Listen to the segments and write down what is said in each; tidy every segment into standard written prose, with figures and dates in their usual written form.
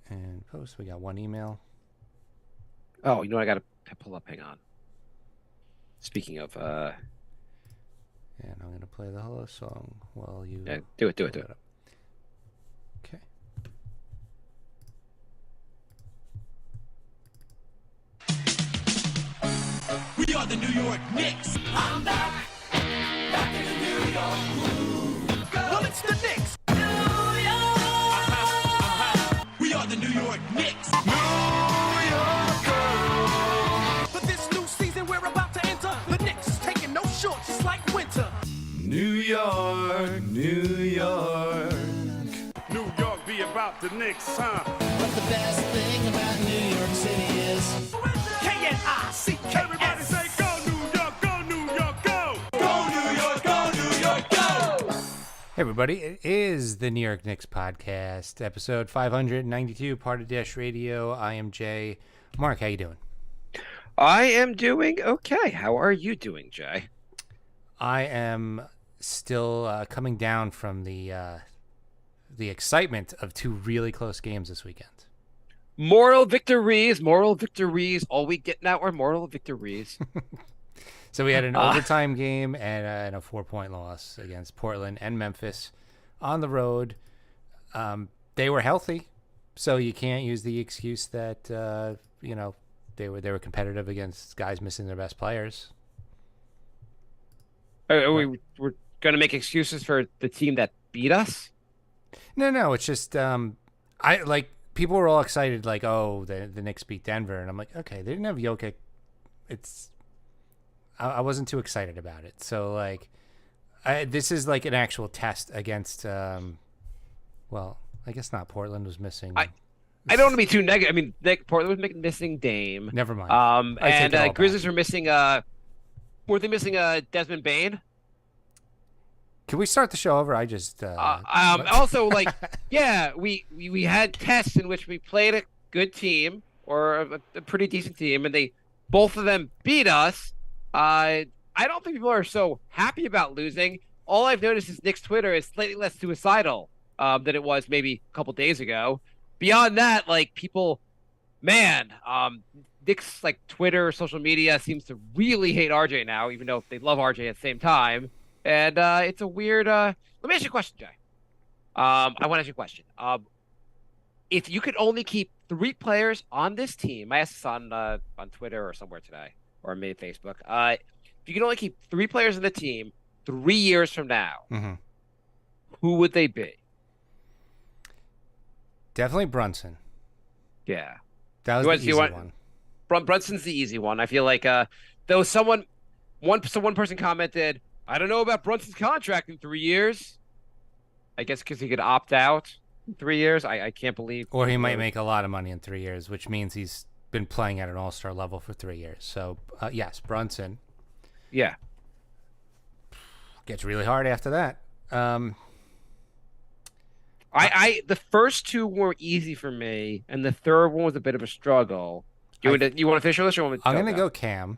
And post. We got one email. Oh, you know what I got to pull up. Hang on. Speaking of, and I'm gonna play the hello song while you do it. up. Okay. We are the New York Knicks. I'm back in the New York groove. Well, it's the Knicks. New York. We are the New York Knicks. New York girls. For this new season we're about to enter, the Knicks is taking no shorts, just like winter. New York, New York. New York be about the Knicks, huh? But the best thing about New York City is K-N-I-C-K-S. Everybody say go New York, go New York, go! Go New York, go New York, go! Hey everybody, it is the New York Knicks Podcast, episode 592, part of Dash Radio. I am Jay. Mark, how you doing? I am doing okay. How are you doing, Jay? I am still coming down from the excitement of two really close games this weekend. Moral victories. All we get now are moral victories. So we had an overtime game and a 4-point loss against Portland and Memphis on the road. They were healthy, so you can't use the excuse that they were competitive against guys missing their best players. We're going to make excuses for the team that beat us? No, it's just people were all excited, like, oh, the Knicks beat Denver, and I'm like, okay, they didn't have Jokic. I wasn't too excited about it. So like, this is like an actual test against. Well, I guess not. Portland was missing. I don't want to be too negative. I mean, Portland was missing Dame. Never mind. And Grizzlies were missing. Were they missing Desmond Bane? Can we start the show over? I just. Also, like, yeah, we had tests in which we played a good team or a pretty decent team, and both of them beat us. I don't think people are so happy about losing. All I've noticed is Knicks Twitter is slightly less suicidal than it was maybe a couple days ago. Beyond that, like, people, Knicks, like, Twitter, social media seems to really hate RJ now, even though they love RJ at the same time. And it's a weird. Let me ask you a question, Jay. I want to ask you a question. If you could only keep 3 players on this team, I asked this on Twitter or somewhere today, or maybe Facebook. If you could only keep 3 players on the team 3 years from now, who would they be? Definitely Brunson. Yeah, that was the easy one. Brunson's the easy one. I feel like though one person commented, I don't know about Brunson's contract in 3 years. I guess because he could opt out in 3 years. I can't believe. Or he might make a lot of money in 3 years, which means he's been playing at an all-star level for 3 years. So, yes, Brunson. Yeah. Gets really hard after that. The first 2 were easy for me, and the third one was a bit of a struggle. You want to official this or want me to I'm going to go Cam.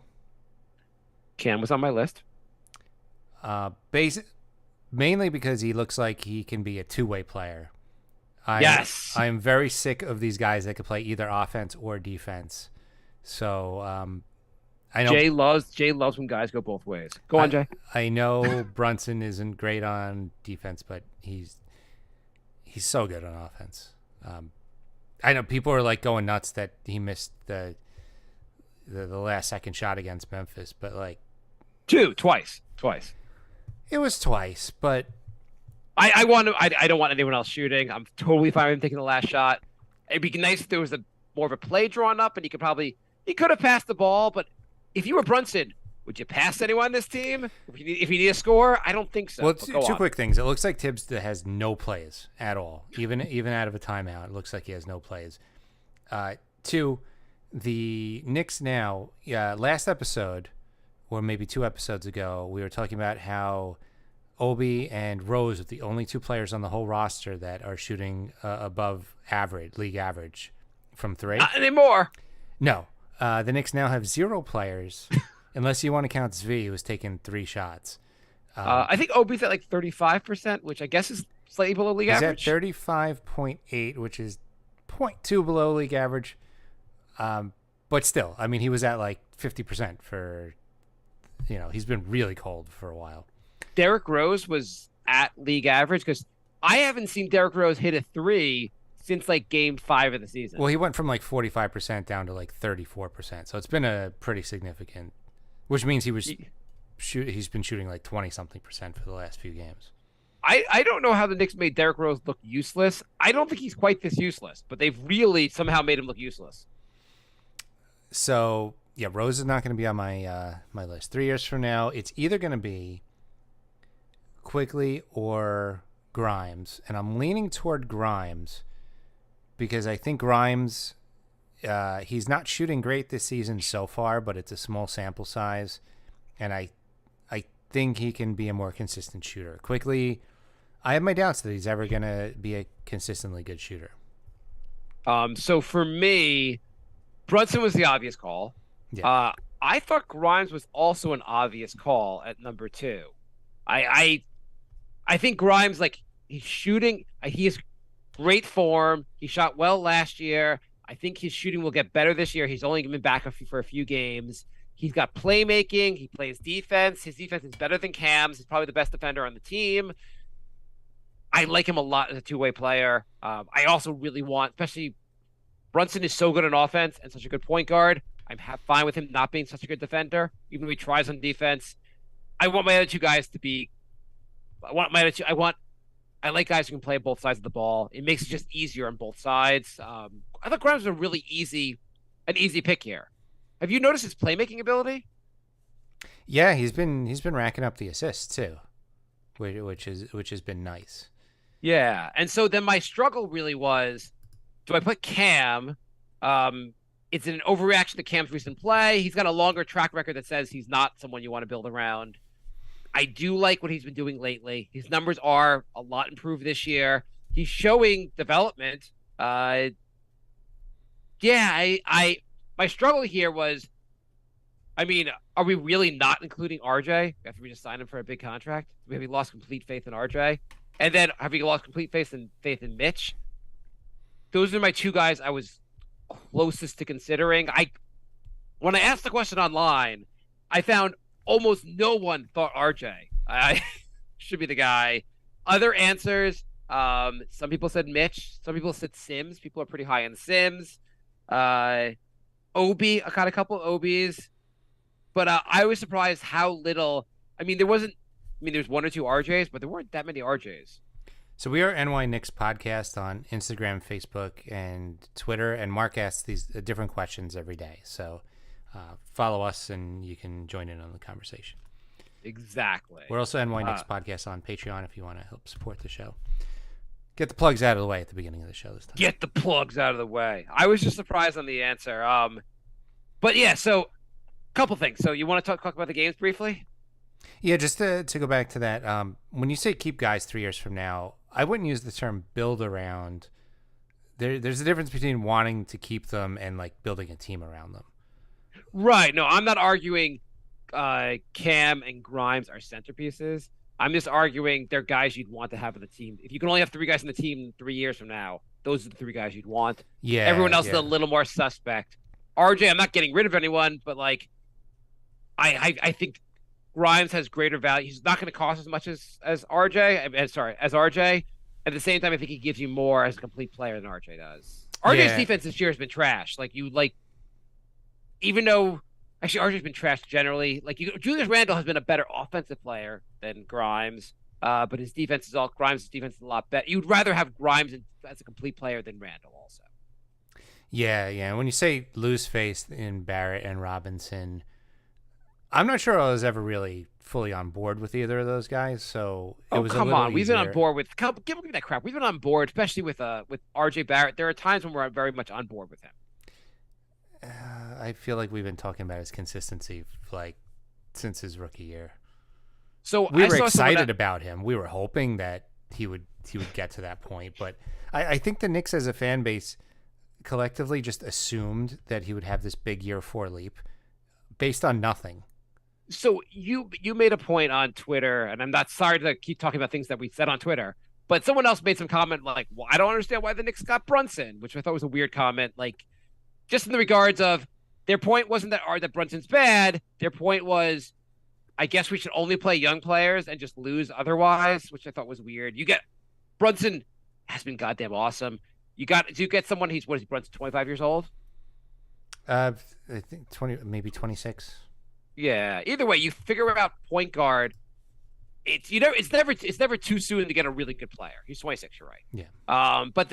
Cam was on my list. Mainly because he looks like he can be a two-way player. Yes. I'm very sick of these guys that could play either offense or defense. So I know Jay loves when guys go both ways. Go on, Jay. I know Brunson isn't great on defense, but he's so good on offense. I know people are like going nuts that he missed the last second shot against Memphis, but like twice. It was twice, but I don't want anyone else shooting. I'm totally fine with him taking the last shot. It'd be nice if there was more of a play drawn up, and he could have passed the ball. But if you were Brunson, would you pass anyone on this team if you need a score? I don't think so. Well, two quick things. It looks like Tibbs has no plays at all, even out of a timeout. It looks like he has no plays. 2, the Knicks now. Last episode, or maybe 2 episodes ago, we were talking about how Obi and Rose are the only 2 players on the whole roster that are shooting above league average from 3. Not anymore. No. The Knicks now have 0 players, unless you want to count Zvi, who's taken 3 shots. I think Obi's at like 35%, which I guess is slightly below league average. He's at 35.8, which is 0.2 below league average. But still, I mean, he was at like 50% for, he's been really cold for a while. Derrick Rose was at league average because I haven't seen Derrick Rose hit a 3 since like game 5 of the season. Well, he went from like 45% down to like 34%. So it's been a pretty significant, which means he's been shooting like 20-something% for the last few games. I don't know how the Knicks made Derrick Rose look useless. I don't think he's quite this useless, but they've really somehow made him look useless. So, yeah, Rose is not going to be on my my list. 3 years from now, it's either going to be Quigley or Grimes. And I'm leaning toward Grimes because I think Grimes, he's not shooting great this season so far, but it's a small sample size. And I think he can be a more consistent shooter. Quigley, I have my doubts that he's ever going to be a consistently good shooter. So for me, Brunson was the obvious call. Yeah. I thought Grimes was also an obvious call at number 2. I think Grimes, like, he's shooting. He has great form. He shot well last year. I think his shooting will get better this year. He's only been back for a few games. He's got playmaking. He plays defense. His defense is better than Cam's. He's probably the best defender on the team. I like him a lot as a two-way player. I also really want, especially Brunson is so good on offense and such a good point guard. I'm fine with him not being such a good defender, even though he tries on defense. I want my other two guys to be. I like guys who can play both sides of the ball. It makes it just easier on both sides. I thought Grimes was an easy pick here. Have you noticed his playmaking ability? Yeah, he's been racking up the assists too, which has been nice. Yeah, and so then my struggle really was, do I put Cam? It's an overreaction to Cam's recent play. He's got a longer track record that says he's not someone you want to build around. I do like what he's been doing lately. His numbers are a lot improved this year. He's showing development. My struggle here was, I mean, are we really not including RJ after we just signed him for a big contract? Have we lost complete faith in RJ? And then have we lost complete faith in Mitch? Those are my two guys I was closest to considering. When I asked the question online, I found almost no one thought RJ I should be the guy. Other answers, some people said Mitch, some people said Sims. People are pretty high on Sims. Obi, I got a couple of Obis, but I was surprised how little. There's one or two RJs, but there weren't that many RJs. So we are NY Knicks Podcast on Instagram, Facebook, and Twitter, and Mark asks these different questions every day. So follow us, and you can join in on the conversation. Exactly. We're also NY Knicks Podcast on Patreon if you want to help support the show. Get the plugs out of the way at the beginning of the show this time. Get the plugs out of the way. I was just surprised on the answer. But yeah, so a couple things. So you want to talk about the games briefly? Yeah, just to go back to that, when you say keep guys 3 years from now, I wouldn't use the term build around. There's a difference between wanting to keep them and like building a team around them. Right. No, I'm not arguing Cam and Grimes are centerpieces. I'm just arguing they're guys you'd want to have on the team. If you can only have three guys on the team 3 years from now, those are the three guys you'd want. Yeah. Everyone else is a little more suspect. RJ, I'm not getting rid of anyone, but like, I think Grimes has greater value. He's not going to cost as much as RJ. As RJ. At the same time, I think he gives you more as a complete player than RJ does. RJ's defense this year has been trash. Even though actually RJ's been trash generally. Julius Randle has been a better offensive player than Grimes, but Grimes' defense is a lot better. You'd rather have Grimes as a complete player than Randle also. Yeah. When you say loose face in Barrett and Robinson, I'm not sure I was ever really fully on board with either of those guys. So it was come a little on, we've been on easier. board with give me that crap. We've been on board, especially with RJ Barrett. There are times when we're very much on board with him. I feel like we've been talking about his consistency since his rookie year. So we were excited about him. We were hoping that he would get to that point, but I think the Knicks as a fan base collectively just assumed that he would have this big year 4 leap based on nothing. So you made a point on Twitter, and I'm not sorry to keep talking about things that we said on Twitter, But someone else made some comment like, well, I don't understand why the Knicks got Brunson, which I thought was a weird comment. Like, just in the regards of their point wasn't that Brunson's bad. Their point was, I guess we should only play young players and just lose otherwise, which I thought was weird. Brunson has been goddamn awesome. Do you get someone, what is he, Brunson, 25 years old? I think 20, maybe 26. Yeah. Either way, you figure out point guard. It's never too soon to get a really good player. He's 26, you're right. Yeah. But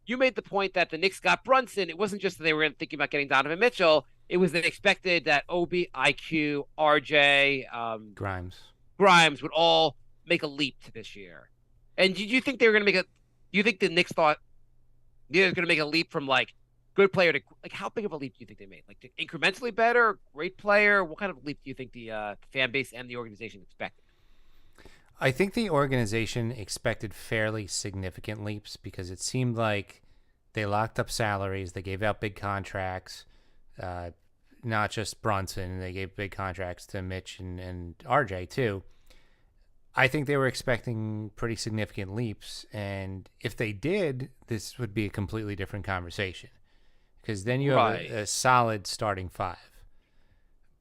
you made the point that the Knicks got Brunson. It wasn't just that they were thinking about getting Donovan Mitchell. It was they expected that Obi, IQ, RJ, Grimes would all make a leap to this year. And did you think they were going to do you think the Knicks thought they were going to make a leap from like good player to like, how big of a leap do you think they made? Like incrementally better, great player? What kind of leap do you think the fan base and the organization expected? I think the organization expected fairly significant leaps because it seemed like they locked up salaries. They gave out big contracts, not just Brunson. They gave big contracts to Mitch and RJ too. I think they were expecting pretty significant leaps. And if they did, this would be a completely different conversation because then you have a solid starting five.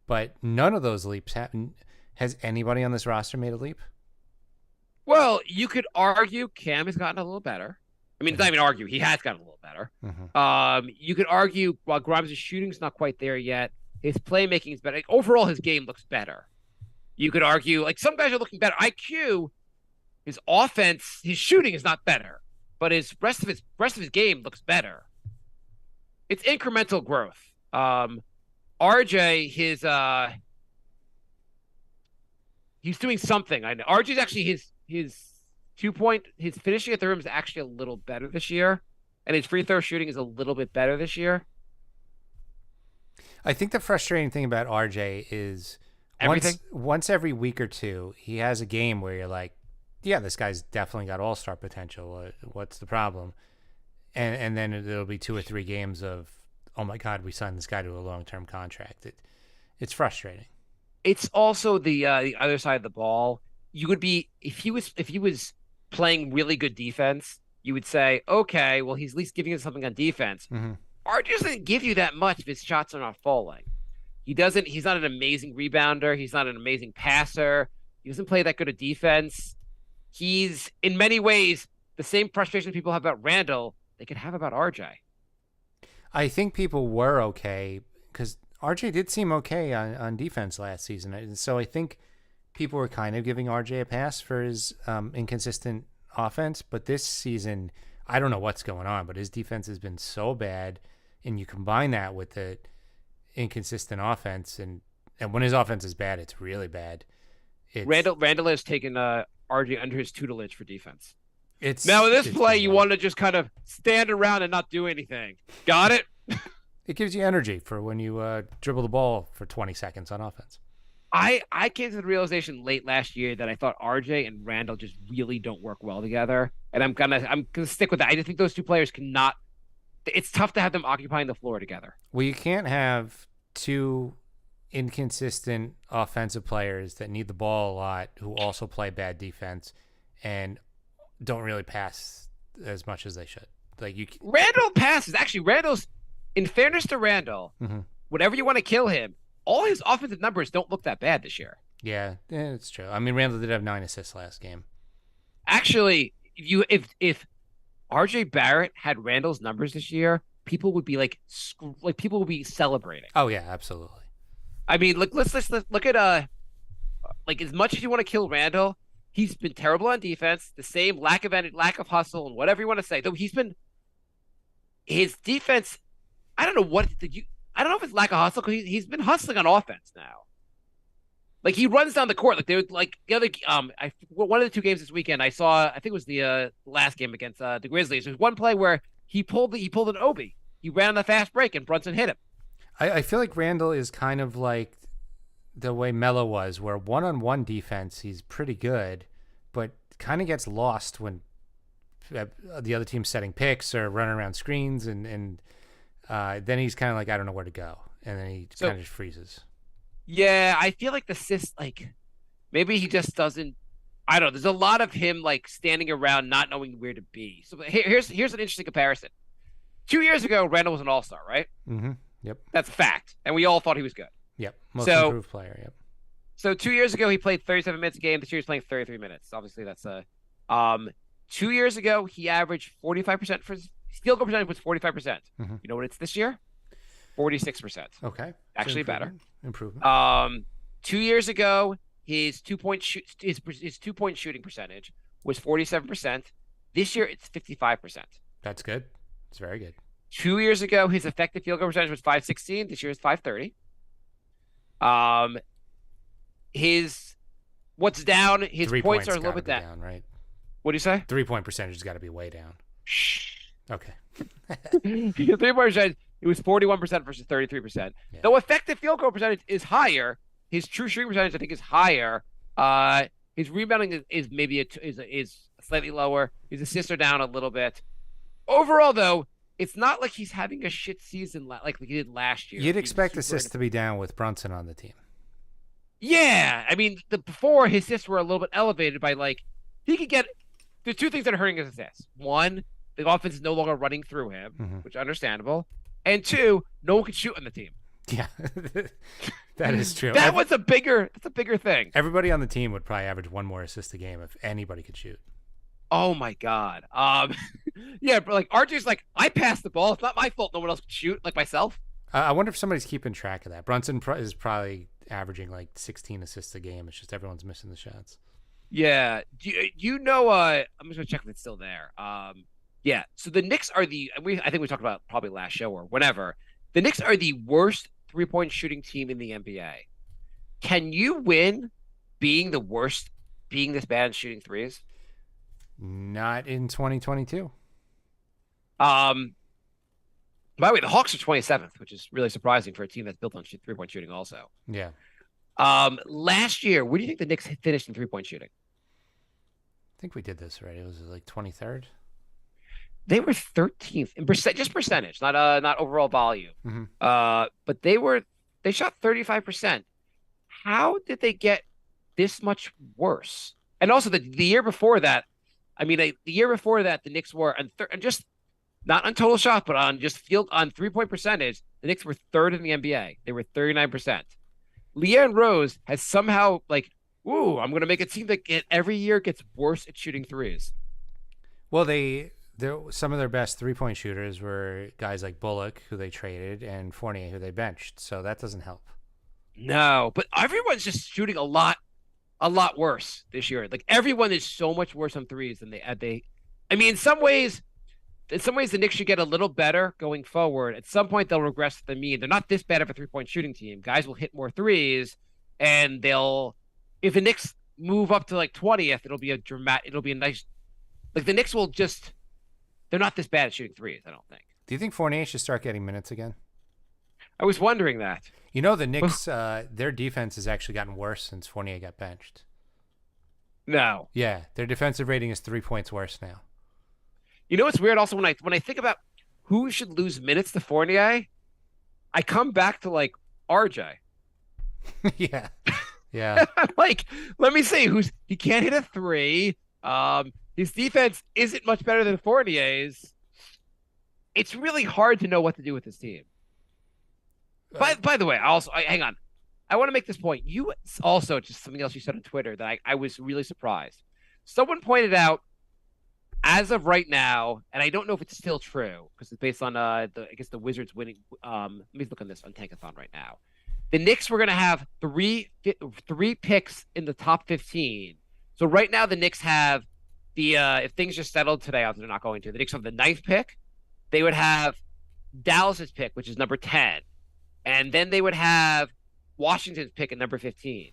But none of those leaps happened. Has anybody on this roster made a leap? Well, you could argue Cam has gotten a little better. I mean, it's not even argue. He has gotten a little better. Mm-hmm. You could argue while Grimes' shooting's not quite there yet, his playmaking is better. Like, overall, his game looks better. You could argue, like, some guys are looking better. IQ, his offense, his shooting is not better, but his rest of his game looks better. It's incremental growth. RJ, he's doing something. I know RJ's actually his finishing at the rim is actually a little better this year, and his free throw shooting is a little bit better this year. I think the frustrating thing about RJ is once every week or two, he has a game where you're like, yeah, this guy's definitely got all-star potential. What's the problem? And then it'll be 2 or 3 games of, oh my God, we signed this guy to a long-term contract. It's frustrating. It's also the other side of the ball. You would be if he was playing really good defense, you would say, okay, well, he's at least giving us something on defense. Mm-hmm. RJ doesn't give you that much if his shots are not falling. He's not an amazing rebounder. He's not an amazing passer. He doesn't play that good of defense. He's, in many ways, the same frustration people have about Randall, they could have about RJ. I think people were okay because RJ did seem okay on defense last season. And so I think people were kind of giving RJ a pass for his inconsistent offense. But this season, I don't know what's going on, but his defense has been so bad. And you combine that with the inconsistent offense. And when his offense is bad, it's really bad. Randall has taken RJ under his tutelage for defense. Now in this play, you want to just kind of stand around and not do anything. Got it? It gives you energy for when you dribble the ball for 20 seconds on offense. I came to the realization late last year that I thought RJ and Randall just really don't work well together, and I'm gonna stick with that. I just think those two players cannot. It's tough to have them occupying the floor together. Well, you can't have two inconsistent offensive players that need the ball a lot who also play bad defense and don't really pass as much as they should. Randall passes. Actually, Randall's. In fairness to Randall, whatever you want to kill him, all his offensive numbers don't look that bad this year. Yeah, it's true. I mean, Randall did have 9 assists last game. Actually, if RJ Barrett had Randall's numbers this year, people would be people would be celebrating. Oh yeah, absolutely. I mean, let's look at as much as you want to kill Randall, he's been terrible on defense. The same lack of hustle, and whatever you want to say. Though his defense. I don't know if it's lack of hustle because he's been hustling on offense now. Like he runs down the court like they would like the other. One of the 2 games this weekend I saw. I think it was the last game against the Grizzlies. There's one play where he pulled an Obi. He ran on the fast break and Brunson hit him. I feel like Randall is kind of like the way Melo was, where one-on-one defense he's pretty good, but kind of gets lost when the other team's setting picks or running around screens and. Then he's kind of like, I don't know where to go. And then he kind of just freezes. Yeah, I feel like maybe he just doesn't I don't know. There's a lot of him like standing around not knowing where to be. So here's an interesting comparison. 2 years ago, Randall was an all-star, right? Mm-hmm. Yep. That's a fact. And we all thought he was good. Yep. Most So- improved player. Yep. So 2 years ago, he played 37 minutes a game. This year, he's playing 33 minutes. Obviously, that's a 2 years ago, he averaged 45% for his field goal percentage was 45%. Mhm. You know what it's this year? 46%. Okay. So Actually better. Improvement. 2 years ago, his 2-point his 2-point shooting percentage was 47%. This year, it's 55%. That's good. It's very good. 2 years ago, his effective field goal percentage was 516. This year is 530. His what's down? His points are a little bit down, right? What do you say? 3-point percentage has got to be way down. Shh. Okay. His 3-point percentage, it was 41% versus 33%. Yeah. Though effective field goal percentage is higher, his true shooting percentage I think is higher. His rebounding is maybe is slightly lower. His assists are down a little bit. Overall, though, it's not like he's having a shit season like he did last year. You'd He's expect super assists to be down with Brunson on the team. Yeah, I mean, before his assists were a little bit elevated by like he could get. There's two things that are hurting his assists. One, the offense is no longer running through him, Mhm. which is understandable. And two, no one can shoot on the team. Yeah. That is true. That's a bigger thing. Everybody on the team would probably average one more assist a game if anybody could shoot. Oh my god. Yeah, but like RJ's like, I passed the ball. It's not my fault. No one else can shoot like myself. I wonder if somebody's keeping track of that. Brunson is probably averaging like 16 assists a game. It's just everyone's missing the shots. Yeah. You know? I'm just gonna check if it's still there. Yeah. So the Knicks are I think we talked about probably last show or whenever. The Knicks are the worst 3-point shooting team in the NBA. Can you win being the worst, being this bad at shooting threes? Not in 2022. By the way, the Hawks are 27th, which is really surprising for a team that's built on 3-point shooting also. Yeah. Last year, where do you think the Knicks finished in 3-point shooting? I think we did this right. It was like 23rd. They were 13th in just percentage, not overall volume. Mhm. But they shot 35%. How did they get this much worse? And also the year before that, the year before that, the Knicks were on just not on total shot, but on just field on 3-point percentage. The Knicks were third in the NBA. They were 39%. Leanne Rose has somehow I'm going to make a team that every year gets worse at shooting threes. Well, some of their best 3-point shooters were guys like Bullock, who they traded, and Fournier, who they benched. So that doesn't help. No, but everyone's just shooting a lot worse this year. Like everyone is so much worse on threes than they. In some ways, the Knicks should get a little better going forward. At some point, they'll regress to the mean. They're not this bad of a 3-point shooting team. Guys will hit more threes, and if the Knicks move up to 20th, it'll be a nice. Like the Knicks will just. They're not this bad at shooting threes, I don't think. Do you think Fournier should start getting minutes again? I was wondering that. You know, the Knicks, their defense has actually gotten worse since Fournier got benched. No. Yeah, their defensive rating is 3 points worse now. You know what's weird? Also, when I think about who should lose minutes to Fournier, I come back to RJ. Yeah. Yeah. Let me see he can't hit a three. His defense isn't much better than Fournier's. It's really hard to know what to do with this team. By the way, hang on. I want to make this point. You also, just something else you said on Twitter that I was really surprised. Someone pointed out, as of right now, and I don't know if it's still true because it's based on the Wizards winning. Let me look on this on Tankathon right now. The Knicks were going to have three picks in the top 15. So right now the Knicks have if things just settled today, they're not going to. The Knicks have the 9th pick. They would have Dallas's pick, which is number 10. And then they would have Washington's pick at number 15.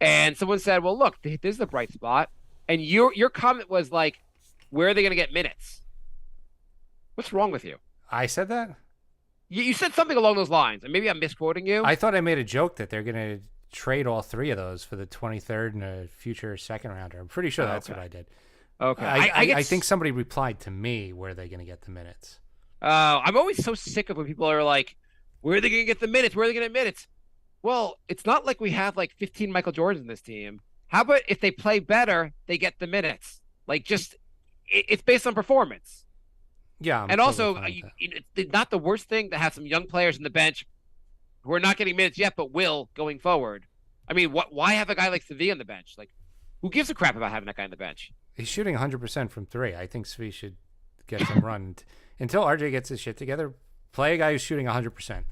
And someone said, well, look, this is the bright spot. And your comment was where are they going to get minutes? What's wrong with you? I said that? You said something along those lines, and maybe I'm misquoting you. I thought I made a joke that they're going to trade all three of those for the 23rd and a future second rounder. I'm pretty sure that's what I did. Okay. I think somebody replied to me, where are they going to get the minutes? I'm always so sick of when people are like, where are they going to get the minutes? Where are they going to get minutes? Well, it's not like we have 15 Michael Jordans in this team. How about if they play better, they get the minutes? Like, just it's based on performance. Yeah, I'm And totally also, fine with that. it's not the worst thing to have some young players in the bench who are not getting minutes yet, but will going forward. I mean, why have a guy like Svi on the bench? Like, who gives a crap about having that guy on the bench? He's shooting 100% from 3. I think Svi should get some run until RJ gets his shit together. Play a guy who's shooting 100%.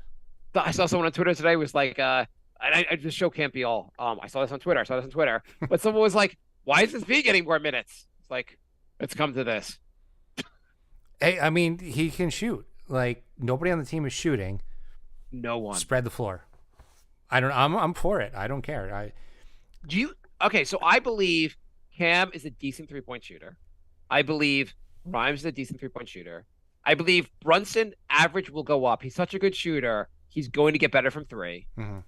I saw someone on Twitter today was like, the show can't be all. I saw this on Twitter. But someone was like, why is this V getting more minutes? It's like, let's come to this. Hey, I mean, he can shoot. Like, nobody on the team is shooting. No one. Spread the floor. I'm for it. I don't care. Okay, so I believe Cam is a decent 3-point shooter. I believe Rhymes is a decent 3-point shooter. I believe Brunson average will go up. He's such a good shooter. He's going to get better from 3. Mm-hmm.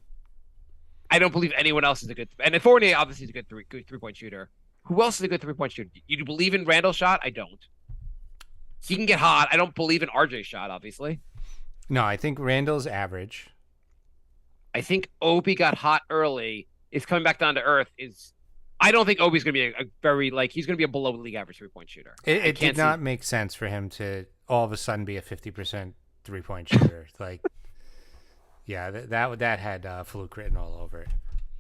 I don't believe anyone else is a good, and Fournier obviously is a good 3-point shooter. Who else is a good 3-point shooter? You believe in Randall's shot? I don't. He can get hot. I don't believe in RJ's shot, obviously. No, I think Randall's average. I think Obi got hot early. Is coming back down to earth. I don't think Obi's going to be a very, he's going to be a below league average 3-point shooter. It did not make sense for him to all of a sudden be a 50% 3-point shooter. Yeah, that had fluke written all over it.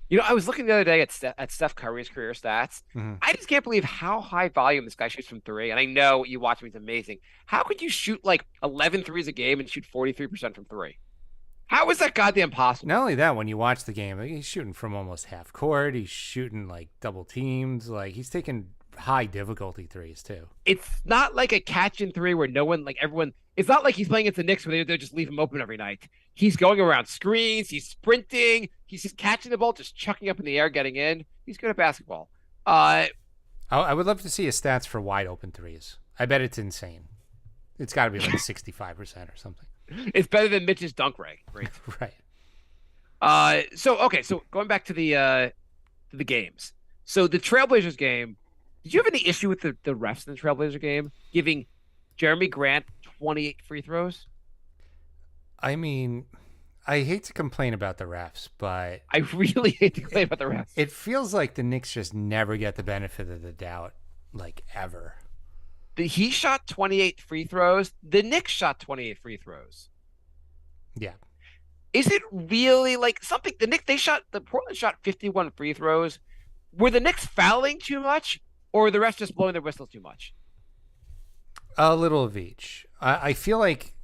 You know, I was looking the other day at Steph Curry's career stats. Mm-hmm. I just can't believe how high volume this guy shoots from 3. And I know you watch him; he's amazing. How could you shoot 11 threes a game and shoot 43% from 3? How is that goddamn possible? Not only that, when you watch the game, he's shooting from almost half court. He's shooting double teams. He's taking high difficulty threes too. It's not like a catch and 3 where no one, everyone. It's not like he's playing against the Knicks where they just leave him open every night. He's going around screens. He's sprinting. He's just catching the ball, just chucking up in the air, getting in. He's good at basketball. I would love to see his stats for wide open threes. I bet it's insane. It's got to be 65% or something. It's better than Mitch's dunk rate. Right. So going back to the games. So the Trailblazers game, did you have any issue with the refs in the Trailblazer game giving Jeremy Grant 28 free throws? I mean, I hate to complain about the refs, but I really hate to complain about the refs. It feels like the Knicks just never get the benefit of the doubt, ever. He shot 28 free throws. The Knicks shot 28 free throws. Yeah. Is it really something? The Portland shot 51 free throws. Were the Knicks fouling too much, or were the refs just blowing their whistles too much? A little of each. I feel like,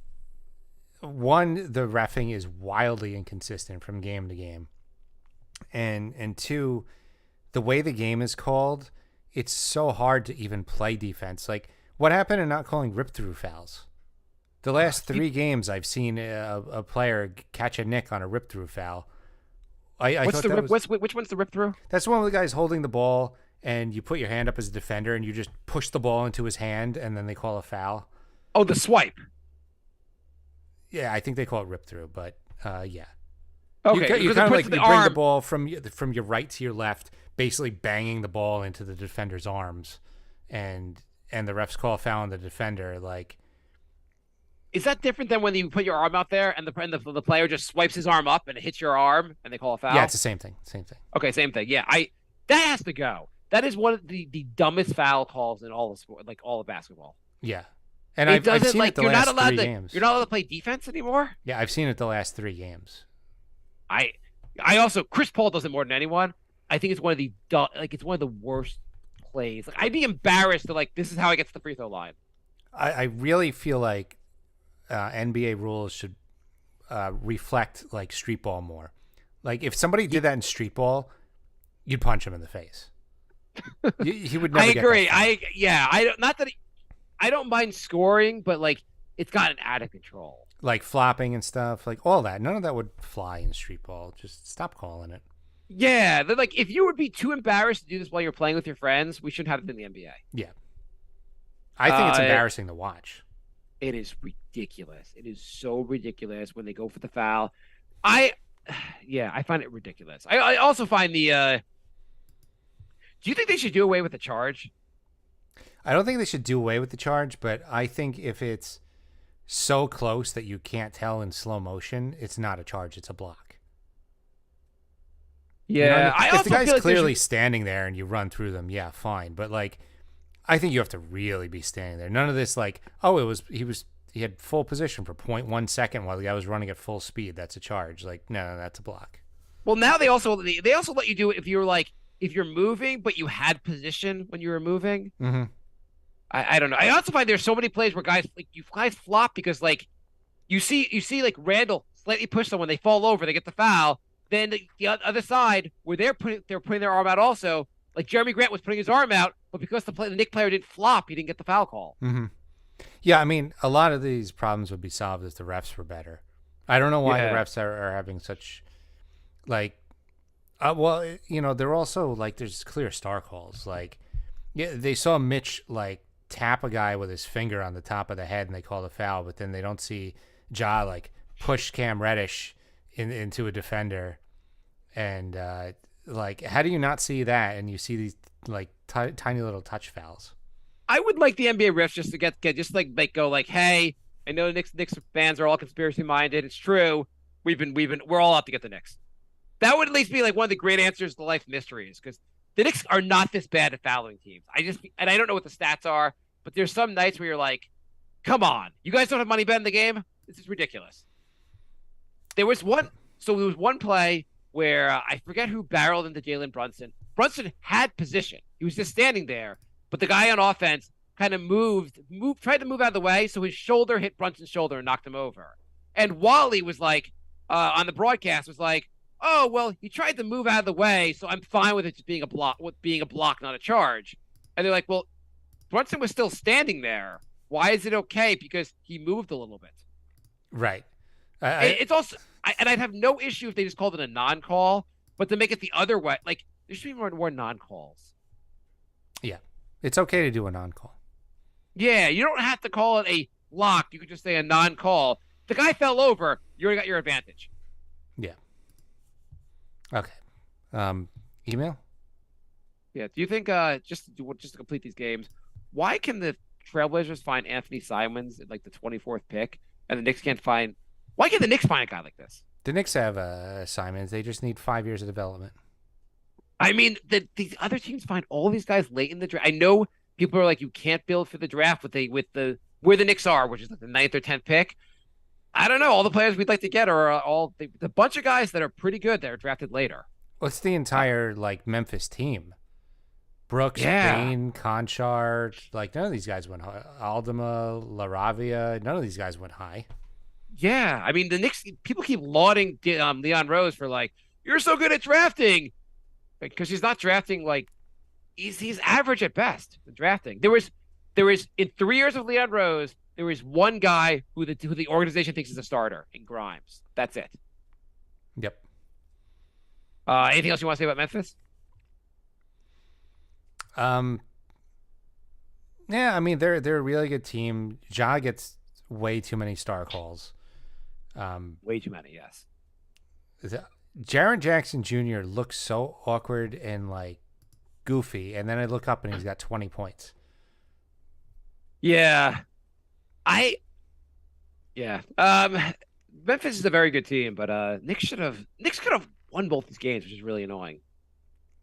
one, the reffing is wildly inconsistent from game to game. And two, the way the game is called, it's so hard to even play defense. What happened in not calling rip-through fouls? The last 3 games, I've seen a player catch a Knick on a rip-through foul. Which one's the rip-through? That's one of the guys holding the ball, and you put your hand up as a defender, and you just push the ball into his hand, and then they call a foul. Oh, the swipe. Yeah, I think they call it rip-through, but yeah. Okay, you kind of you bring the ball from your right to your left, basically banging the ball into the defender's arms, and the refs call a foul on the defender. Is that different than when you put your arm out there and the player just swipes his arm up and it hits your arm and they call a foul? Yeah, it's the same thing. Okay, same thing. Yeah, that has to go. That is one of the dumbest foul calls in all of sport, all of basketball. Yeah, and I've seen it the last 3 games. You're not allowed to play defense anymore. Yeah, I've seen it the last 3 games. I also Chris Paul does it more than anyone. I think it's one of the it's one of the worst plays. I'd be embarrassed to this is how I get to the free throw line. I really feel like NBA rules should reflect street ball more. If somebody did that in street ball, you'd punch him in the face. He would never. I agree. Get I don't mind scoring, but it's gotten out of control. Flopping and stuff, all that. None of that would fly in street ball. Just stop calling it. Yeah, if you would be too embarrassed to do this while you're playing with your friends, we shouldn't have it in the NBA. Yeah, I think it's embarrassing to watch. It is ridiculous. It is so ridiculous when they go for the foul. I find it ridiculous. I also find the. Do you think they should do away with the charge? I don't think they should do away with the charge, but I think if it's so close that you can't tell in slow motion, it's not a charge, it's a block. You know what I Yeah, mean? I If also the feel guy's like there's- clearly standing there and you run through them, yeah, fine. But like, I think you have to really be standing there. None of this like, oh, he had full position for 0.1 second while the guy was running at full speed. That's a charge. Like, no, that's a block. Well, now they also let you do it if you're moving, but you had position when you were moving. Mm-hmm. I don't know. I also find there's so many plays where guys flop because like you see like Randall slightly push someone, they fall over, they get the foul. Then the other side where they're putting their arm out also. Like Jeremy Grant was putting his arm out, but because the Knicks player didn't flop, he didn't get the foul call. Mm-hmm. Yeah, I mean, a lot of these problems would be solved if the refs were better. I don't know why the refs are having such, like, well, you know, they're also like there's clear star calls. Like, yeah, they saw Mitch like tap a guy with his finger on the top of the head and they call a foul, but then they don't see Ja like push Cam Reddish into a defender, and like, how do you not see that? And you see these like tiny little touch fouls. I would like the NBA refs just to get just like go like, hey, I know the Knicks fans are all conspiracy minded. It's true. We're all out to get the Knicks. That would at least be like one of the great answers to life mysteries, because the Knicks are not this bad at fouling teams. I don't know what the stats are, but there's some nights where you're like, come on, you guys don't have money bet in the game? This is ridiculous. There was one play where I forget who barreled into Jalen Brunson. Brunson had position. He was just standing there, but the guy on offense kind of tried to move out of the way, so his shoulder hit Brunson's shoulder and knocked him over. And Wally was like, on the broadcast, was like, oh, well, he tried to move out of the way, so I'm fine with it just being a block, not a charge. And they're like, well, Brunson was still standing there. Why is it okay? Because he moved a little bit. Right. It's also, and I'd have no issue if they just called it a non-call, but to make it the other way, like, there should be more non-calls. Yeah. It's okay to do a non-call. Yeah, you don't have to call it a block. You could just say a non-call. The guy fell over. You already got your advantage. Yeah. Okay. Email? Yeah. Do you think just to complete these games, why can the Trailblazers find Anthony Simons at like the 24th pick, and the Knicks can't find? Why can't the Knicks find a guy like this? The Knicks have Simons. They just need 5 years of development. I mean, these other teams find all these guys late in the draft. I know people are like, you can't build for the draft where the Knicks are, which is like the 9th or 10th pick. I don't know. All the players we'd like to get are the bunch of guys that are pretty good that are drafted later. What's the entire like Memphis team? Brooks, Bain, Conchar, like none of these guys went high. Aldama, LaRavia, none of these guys went high. Yeah, I mean the Knicks. People keep lauding Leon Rose for like, you're so good at drafting, because he's not drafting like he's average at best in drafting. There was in 3 years of Leon Rose, there was one guy who the organization thinks is a starter in Grimes. That's it. Yep. Anything else you want to say about Memphis? Yeah, I mean they're a really good team. Ja gets way too many star calls. Way too many, yes. Jaren Jackson Jr. looks so awkward and like goofy, and then I look up and he's got 20 points. Yeah. Memphis is a very good team, but Knicks could have won both these games, which is really annoying.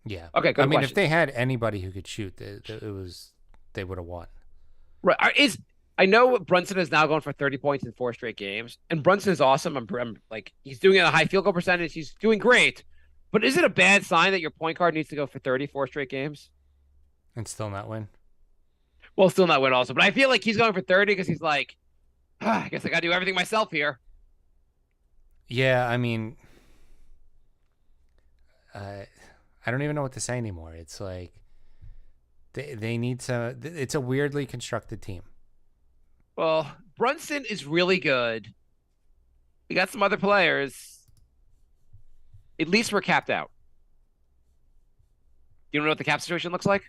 Yeah. Okay, good I mean, question. if they had anybody who could shoot, they would have won. Right. I know Brunson is now going for 30 points in 4 straight games, and Brunson is awesome. I'm like, he's doing it at a high field goal percentage. He's doing great. But is it a bad sign that your point guard needs to go for 34 straight games? And still not win? Well, still not win also. But I feel like he's going for 30 because he's like, I guess I got to do everything myself here. Yeah, I mean, I don't even know what to say anymore. It's like they need to. It's a weirdly constructed team. Well, Brunson is really good. We got some other players. At least we're capped out. Do you know what the cap situation looks like?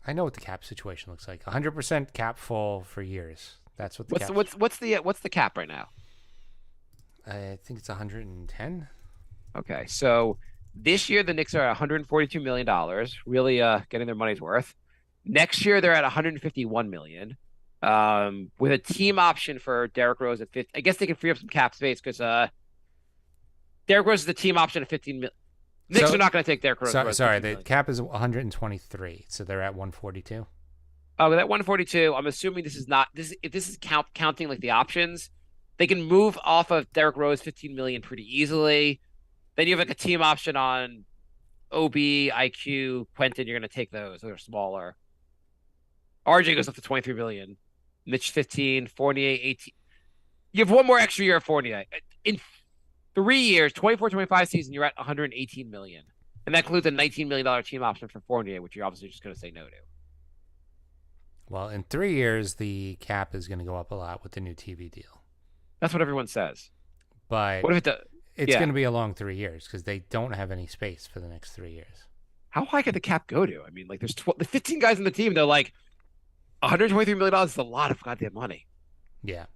I know what the cap situation looks like. 100% cap full for years. That's what the cap. What's the cap right now? I think it's 110. Okay, so this year the Knicks are at $142 million, really getting their money's worth. Next year they're at $151 million, with a team option for Derrick Rose at 50. I guess they can free up some cap space because Derrick Rose is the team option at $15 million. Knicks are not going to take Derrick Rose. Sorry, the cap is 123, so they're at 142. With that 142, I'm assuming this is not this. If this is counting like the options, they can move off of Derrick Rose 15 million pretty easily. Then you have like a team option on OB, IQ, Quentin. You're going to take those. They're smaller. RJ goes up to 23 million. Mitch 15, Fournier 18. You have one more extra year of Fournier. In 3 years, 24-25 season, you're at 118 million. And that includes a $19 million team option for Fournier, which you're obviously just going to say no to. Well, in 3 years, the cap is going to go up a lot with the new TV deal. That's what everyone says. But what if it does? It's going to be a long 3 years because they don't have any space for the next 3 years. How high could the cap go to? I mean, like there's the 15 guys on the team. They're like $123 million is a lot of goddamn money. Yeah.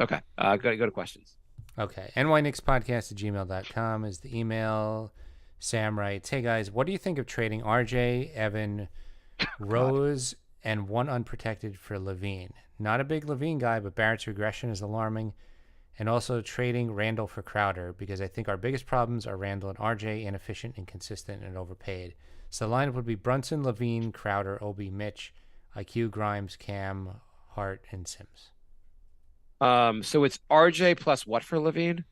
Okay. Go to questions. Okay. nyknickspodcast@gmail.com is the email. Sam writes, hey guys, what do you think of trading RJ, Evan, Rose, and one unprotected for Levine? Not a big Levine guy, but Barrett's regression is alarming. And also trading Randall for Crowder because I think our biggest problems are Randall and RJ, inefficient, inconsistent, and overpaid. So the lineup would be Brunson, Levine, Crowder, Obi, Mitch, IQ, Grimes, Cam, Hart, and Sims. So it's RJ plus what for Levine?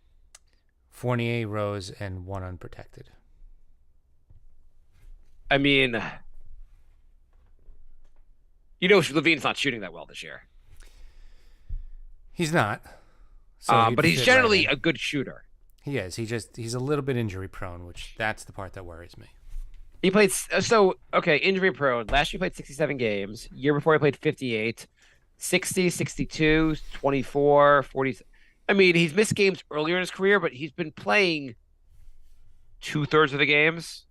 Fournier, Rose, and one unprotected. I mean, Levine's not shooting that well this year. He's not. So but he's generally a good shooter. He is. He's a little bit injury prone, which that's the part that worries me. He played injury prone. Last year he played 67 games. Year before he played 58, 60, 62, 24, 40. I mean, he's missed games earlier in his career, but he's been playing 2/3 of the games,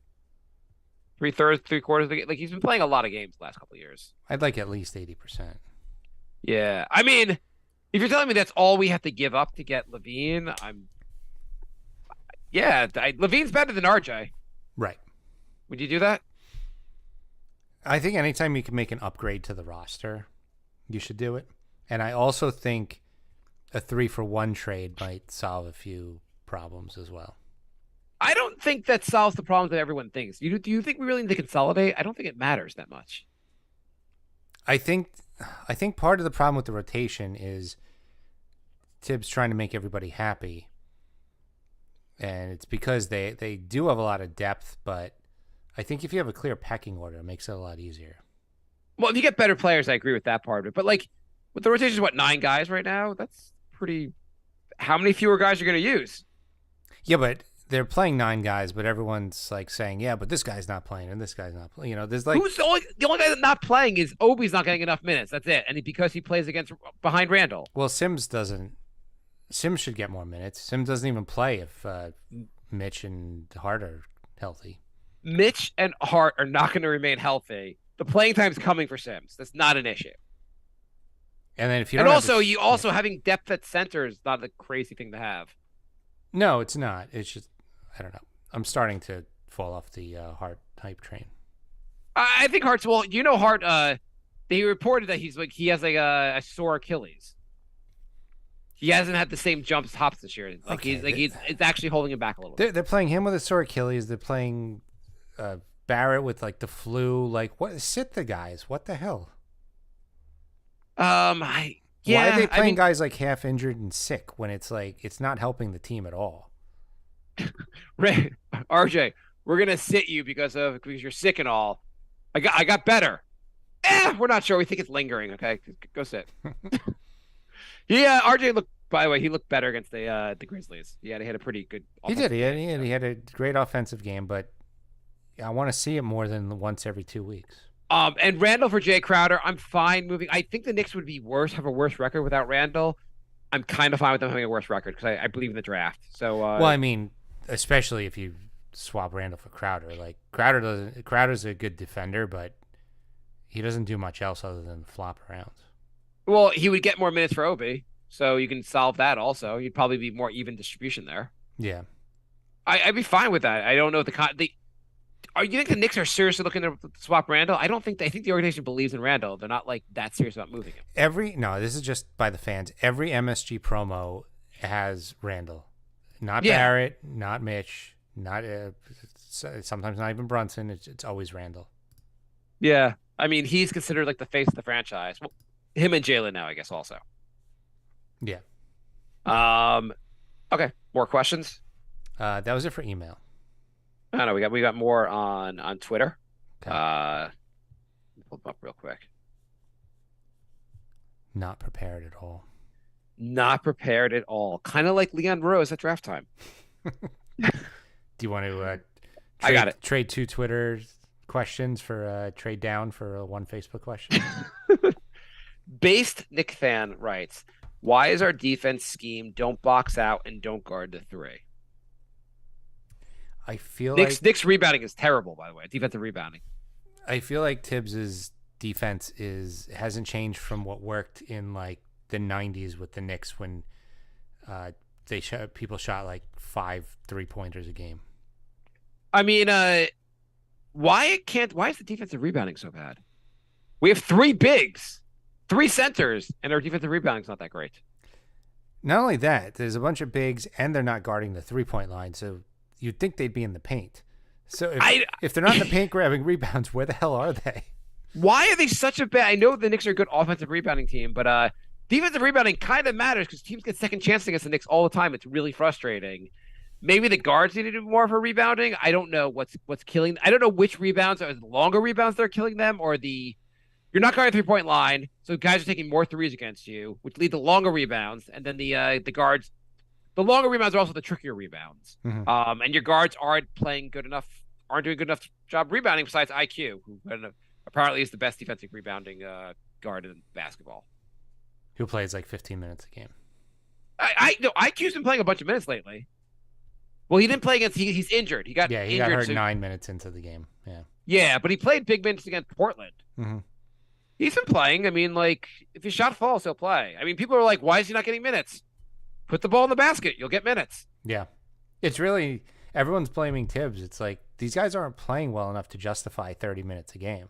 3/4 of the game. Like he's been playing a lot of games the last couple of years. I'd like at least 80%. Yeah, I mean, if you're telling me that's all we have to give up to get Levine, Levine's better than RJ. Right. Would you do that? I think anytime you can make an upgrade to the roster, you should do it. And I also think a 3-for-1 trade might solve a few problems as well. I don't think that solves the problems that everyone thinks. Do you think we really need to consolidate? I don't think it matters that much. I think part of the problem with the rotation is Tibbs trying to make everybody happy. And it's because they do have a lot of depth, but I think if you have a clear pecking order, it makes it a lot easier. Well, if you get better players, I agree with that part of it. But like with the rotation, 9 guys right now? That's pretty. How many fewer guys are going to use? Yeah, but they're playing 9 guys, but everyone's like saying, yeah, but this guy's not playing and this guy's not playing. There's like the only guy that's not playing is Obi's not getting enough minutes. That's it, and because he plays behind Randall. Well, Sims doesn't. Sims should get more minutes. Sims doesn't even play if Mitch and Hart are healthy. Mitch and Hart are not going to remain healthy. The playing time's coming for Sims. That's not an issue. And then if you having depth at center is not a crazy thing to have. No, it's not. It's just I don't know. I'm starting to fall off the Hart hype train. I think Hart's Hart. They reported that he has a sore Achilles. He hasn't had the same jumps hops this year. It's actually holding him back a little bit. They're playing him with a sore Achilles. They're playing Barrett with like the flu. Like what? Sit the guys. What the hell? Why are they playing guys like half injured and sick when it's like it's not helping the team at all? RJ, we're gonna sit you because you're sick and all. I got better. We're not sure. We think it's lingering. Okay, go sit. Yeah, RJ looked. By the way, he looked better against the Grizzlies. He had a pretty good. He did. He had a great offensive game, but I want to see it more than once every 2 weeks. And Randall for Jay Crowder, I'm fine moving. I think the Knicks would be have a worse record without Randall. I'm kind of fine with them having a worse record because I believe in the draft. So, well, I mean, especially if you swap Randall for Crowder. Like Crowder's a good defender, but he doesn't do much else other than flop around. Well, he would get more minutes for Obi, so you can solve that also. You'd probably be more even distribution there. Yeah, I'd be fine with that. I don't know you think the Knicks are seriously looking to swap Randall? I think the organization believes in Randall. They're not like that serious about moving him. This is just by the fans. Every MSG promo has Randall, not Barrett, not Mitch, Not sometimes not even Brunson. It's always Randall. Yeah. I mean, he's considered like the face of the franchise. Well, him and Jalen now, I guess, also. Yeah. Okay. More questions? That was it for email. I don't know. We got more on Twitter. Okay. Pull them up real quick. Not prepared at all. Not prepared at all. Kind of like Leon Rose at draft time. Do you want to I got it. trade 2 Twitter questions for trade down for 1 Facebook question? Based Nick fan writes, why is our defense scheme don't box out and don't guard the 3? I feel Nick's rebounding is terrible, by the way. Defensive rebounding. I feel like Tibbs's defense hasn't changed from what worked in like the 90s with the Knicks when people shot like 5 3-pointers a game. I mean, why is the defensive rebounding so bad? We have 3 bigs, 3 centers, and our defensive rebounding's not that great. Not only that, there's a bunch of bigs and they're not guarding the 3-point line, so you'd think they'd be in the paint. So if they're not in the paint grabbing rebounds, where the hell are they? Why are they such a bad? I know the Knicks are a good offensive rebounding team, but defensive rebounding kind of matters because teams get second chances against the Knicks all the time. It's really frustrating. Maybe the guards need to do more for rebounding. I don't know what's killing. I don't know which rebounds are the longer rebounds that are killing them, or you're not guarding the 3-point line, so guys are taking more threes against you, which lead to longer rebounds, and then the guards. The longer rebounds are also the trickier rebounds. Mm-hmm. And your guards aren't doing good enough job rebounding besides IQ, who apparently is the best defensive rebounding guard in basketball. Who plays like 15 minutes a game. No, IQ's been playing a bunch of minutes lately. Well, he didn't play against. He's injured. He got hurt 9 minutes into the game. Yeah. Yeah, but he played big minutes against Portland. Mm-hmm. He's been playing. I mean, like if his shot falls, he'll play. I mean, people are like, "Why is he not getting minutes?" Put the ball in the basket. You'll get minutes. Yeah, it's really everyone's blaming Tibbs. It's like these guys aren't playing well enough to justify 30 minutes a game.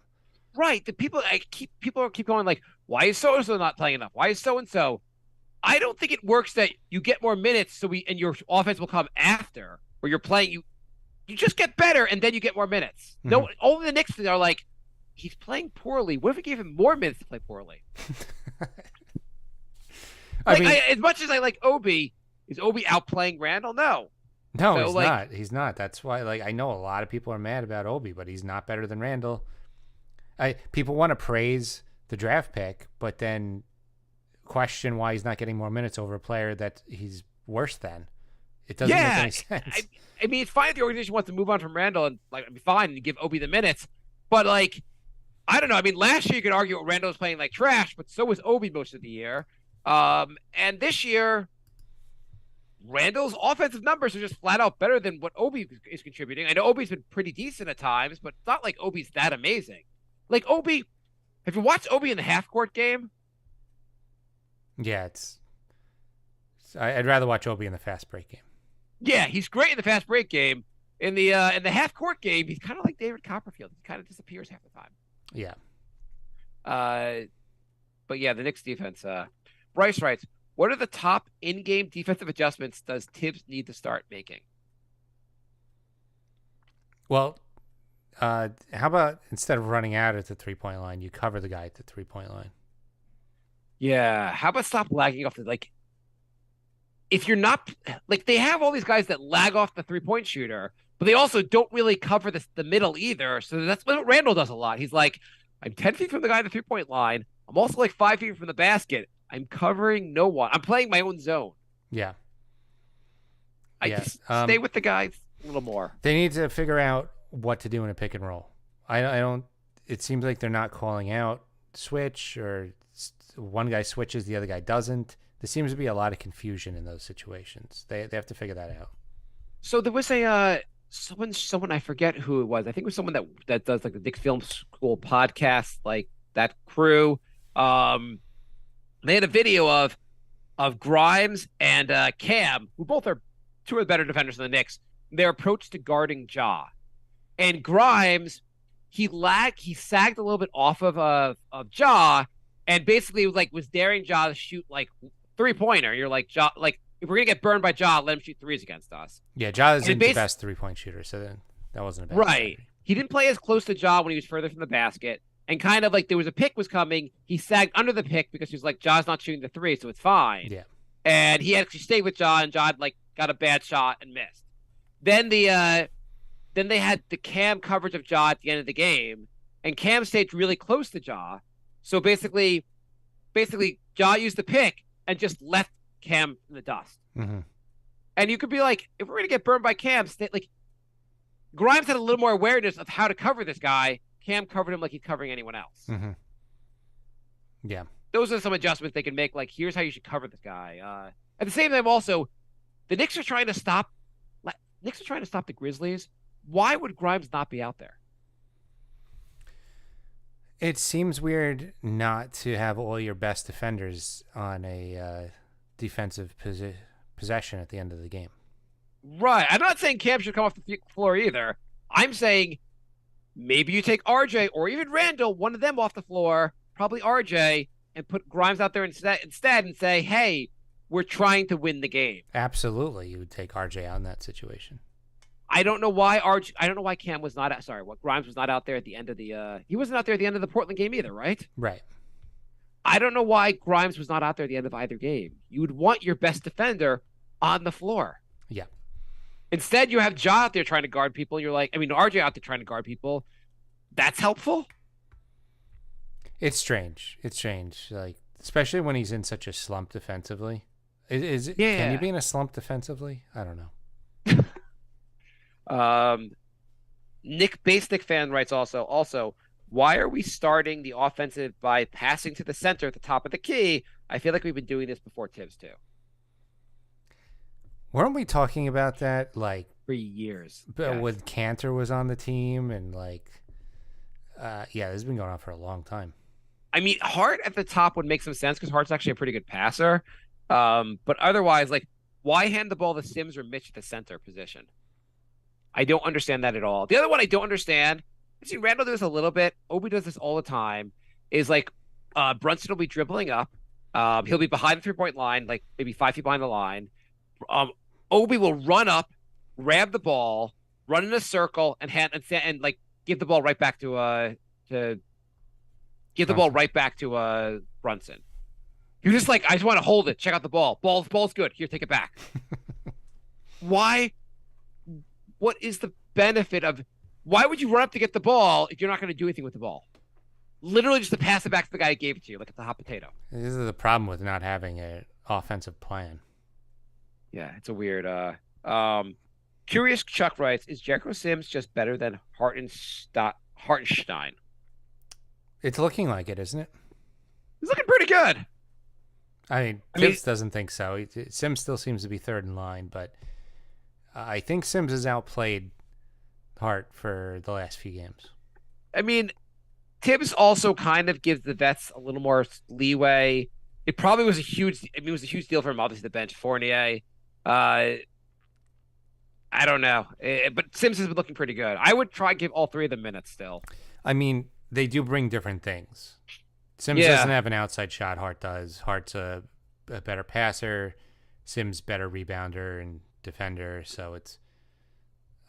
Right. The people keep going like, "Why is so and so not playing enough? Why is so and so?" I don't think it works that you get more minutes and your offense will come after, where you're playing you just get better and then you get more minutes. Mm-hmm. No, only the Knicks are like, he's playing poorly. What if we gave him more minutes to play poorly? As much as I like Obi, is Obi outplaying Randall? No, he's not. He's not. That's why, I know a lot of people are mad about Obi, but he's not better than Randall. People want to praise the draft pick, but then question why he's not getting more minutes over a player that he's worse than. It doesn't make any sense. I mean, it's fine if the organization wants to move on from Randall and be fine and give Obi the minutes, but I don't know. I mean, last year you could argue Randall was playing like trash, but so was Obi most of the year. And this year, Randall's offensive numbers are just flat out better than what Obi is contributing. I know Obi's been pretty decent at times, but it's not like Obi's that amazing. Like Obi, have you watched Obi in the half-court game? Yeah, I'd rather watch Obi in the fast break game. Yeah, he's great in the fast break game. In the half-court game, he's kind of like David Copperfield. He kind of disappears half the time. Yeah. But yeah, the Knicks defense. Bryce writes, what are the top in-game defensive adjustments does Tibbs need to start making? Well, how about instead of running out at the 3-point line, you cover the guy at the 3-point line? Yeah. How about stop lagging off if you're not they have all these guys that lag off the 3-point shooter, but they also don't really cover the middle either. So that's what Randall does a lot. He's like, I'm 10 feet from the guy at the 3-point line. I'm also 5 feet from the basket. I'm covering no one. I'm playing my own zone. Yeah. Just stay with the guys a little more. They need to figure out what to do in a pick and roll. I don't. It seems like they're not calling out switch, or one guy switches, the other guy doesn't. There seems to be a lot of confusion in those situations. They have to figure that out. So there was someone I forget who it was. I think it was someone that does the Knicks Film School podcast, that crew. They had a video of Grimes and Cam, who both are 2 of the better defenders in the Knicks, their approach to guarding Ja. And Grimes, he sagged a little bit off of Ja, and basically was daring Ja to shoot 3-pointer. You're Ja, it if we're gonna get burned by Ja, let him shoot threes against us. Yeah, Ja isn't the basi- best 3-point shooter, so then that wasn't a bad Right. strategy. He didn't play as close to Ja when he was further from the basket. And kind of like there was a pick was coming. He sagged under the pick because he was like, Ja's not shooting the three, so it's fine. Yeah. And he actually stayed with Ja, and Ja like got a bad shot and missed. Then they had the Cam coverage of Ja at the end of the game, and Cam stayed really close to Ja. So basically Ja used the pick and just left Cam in the dust. Mm-hmm. And you could be like, if we're gonna get burned by Cam, like Grimes had a little more awareness of how to cover this guy. Cam covered him like he's covering anyone else. Mm-hmm. Yeah. Those are some adjustments they can make. Like, here's how you should cover this guy. At the same time, also, the Knicks are trying to stop. Knicks are trying to stop the Grizzlies. Why would Grimes not be out there? It seems weird not to have all your best defenders on a defensive possession at the end of the game. Right. I'm not saying Cam should come off the floor either. I'm saying maybe you take RJ or even Randall, one of them off the floor, probably RJ, and put Grimes out there instead and say, hey, we're trying to win the game. Absolutely, you would take RJ out in that situation. I don't know why Cam was not Grimes was not out there at the end of the he wasn't out there at the end of the Portland game either, right? Right. I don't know why Grimes was not out there at the end of either game. You would want your best defender on the floor. Yeah. Instead, you have Ja out there trying to guard people. You're like, RJ out there trying to guard people. That's helpful. It's strange. Like, especially when he's in such a slump defensively. Is it? Yeah. Can you be in a slump defensively? I don't know. Nick fan writes also, why are we starting the offensive by passing to the center at the top of the key? I feel like we've been doing this before Tibbs too. Weren't we talking about that like For years. when Cantor was on the team and like yeah, this has been going on for a long time. I mean, Hart at the top would make some sense because Hart's actually a pretty good passer. But otherwise, like, why hand the ball to Sims or Mitch at the center position? I don't understand that at all. The other one I don't understand, I've seen Randall do this a little bit. Obi does this all the time, is like Brunson will be dribbling up. He'll be behind the 3-point line, like maybe 5 feet behind the line. Obi will run up, grab the ball, run in a circle, and like give the ball right back to Brunson. You're just like, I just want to hold it. Check out the ball. Ball's good. Here, take it back. Why? What is the benefit of? Why would you run up to get the ball if you're not going to do anything with the ball? Literally just to pass it back to the guy who gave it to you, like it's a hot potato. This is the problem with not having an offensive plan. Yeah, it's a weird. Curious Chuck writes, is Jericho Sims just better than Hartenstein? It's looking like it, isn't it? He's looking pretty good. I mean, Tibbs doesn't think so. Sims still seems to be third in line, but I think Sims has outplayed Hart for the last few games. I mean, Tibbs also kind of gives the vets a little more leeway. It probably was a huge deal for him, obviously, the bench. Fournier. I don't know. But Sims has been looking pretty good. I would try and give all three of them minutes still. I mean, they do bring different things. Sims doesn't have an outside shot. Hart does. Hart's a better passer. Sims better rebounder and defender. So it's,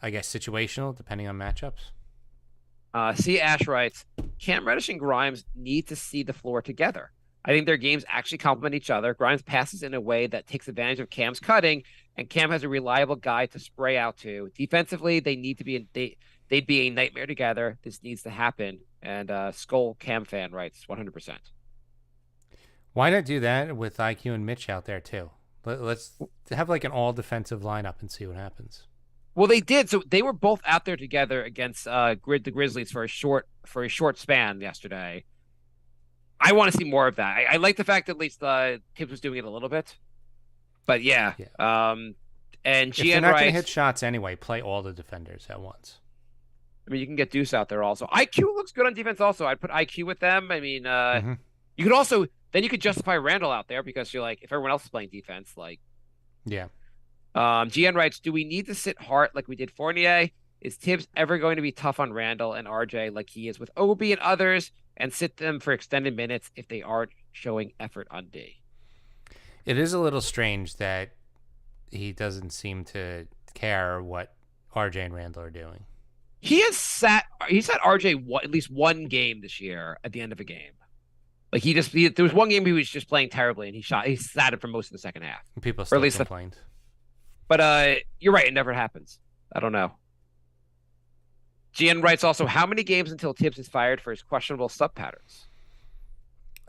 I guess, situational depending on matchups. C. Ash writes, Cam Reddish and Grimes need to see the floor together. I think their games actually complement each other. Grimes passes in a way that takes advantage of Cam's cutting, and Cam has a reliable guy to spray out to. Defensively, they'd be a nightmare together. This needs to happen. And Skull Cam fan writes 100%. Why not do that with IQ and Mitch out there too? Let's have like an all defensive lineup and see what happens. Well, they did. So they were both out there together against the Grizzlies for a short span yesterday. I want to see more of that. I like the fact that at least Tibbs was doing it a little bit. But yeah. And if they're not going to hit shots anyway, play all the defenders at once. I mean, you can get Deuce out there also. IQ looks good on defense also. I'd put IQ with them. I mean, you could also, then you could justify Randall out there because you're like, if everyone else is playing defense, like. Yeah. GN writes, do we need to sit Hart like we did Fournier? Is Tibbs ever going to be tough on Randall and RJ like he is with Obi and others and sit them for extended minutes if they aren't showing effort on D? It is a little strange that he doesn't seem to care what RJ and Randall are doing. He sat RJ at least one game this year at the end of a game. Like there was one game he was just playing terribly, and he sat it for most of the second half. And people still complained. But you're right, it never happens. I don't know. GN writes also, how many games until Tibbs is fired for his questionable sub patterns?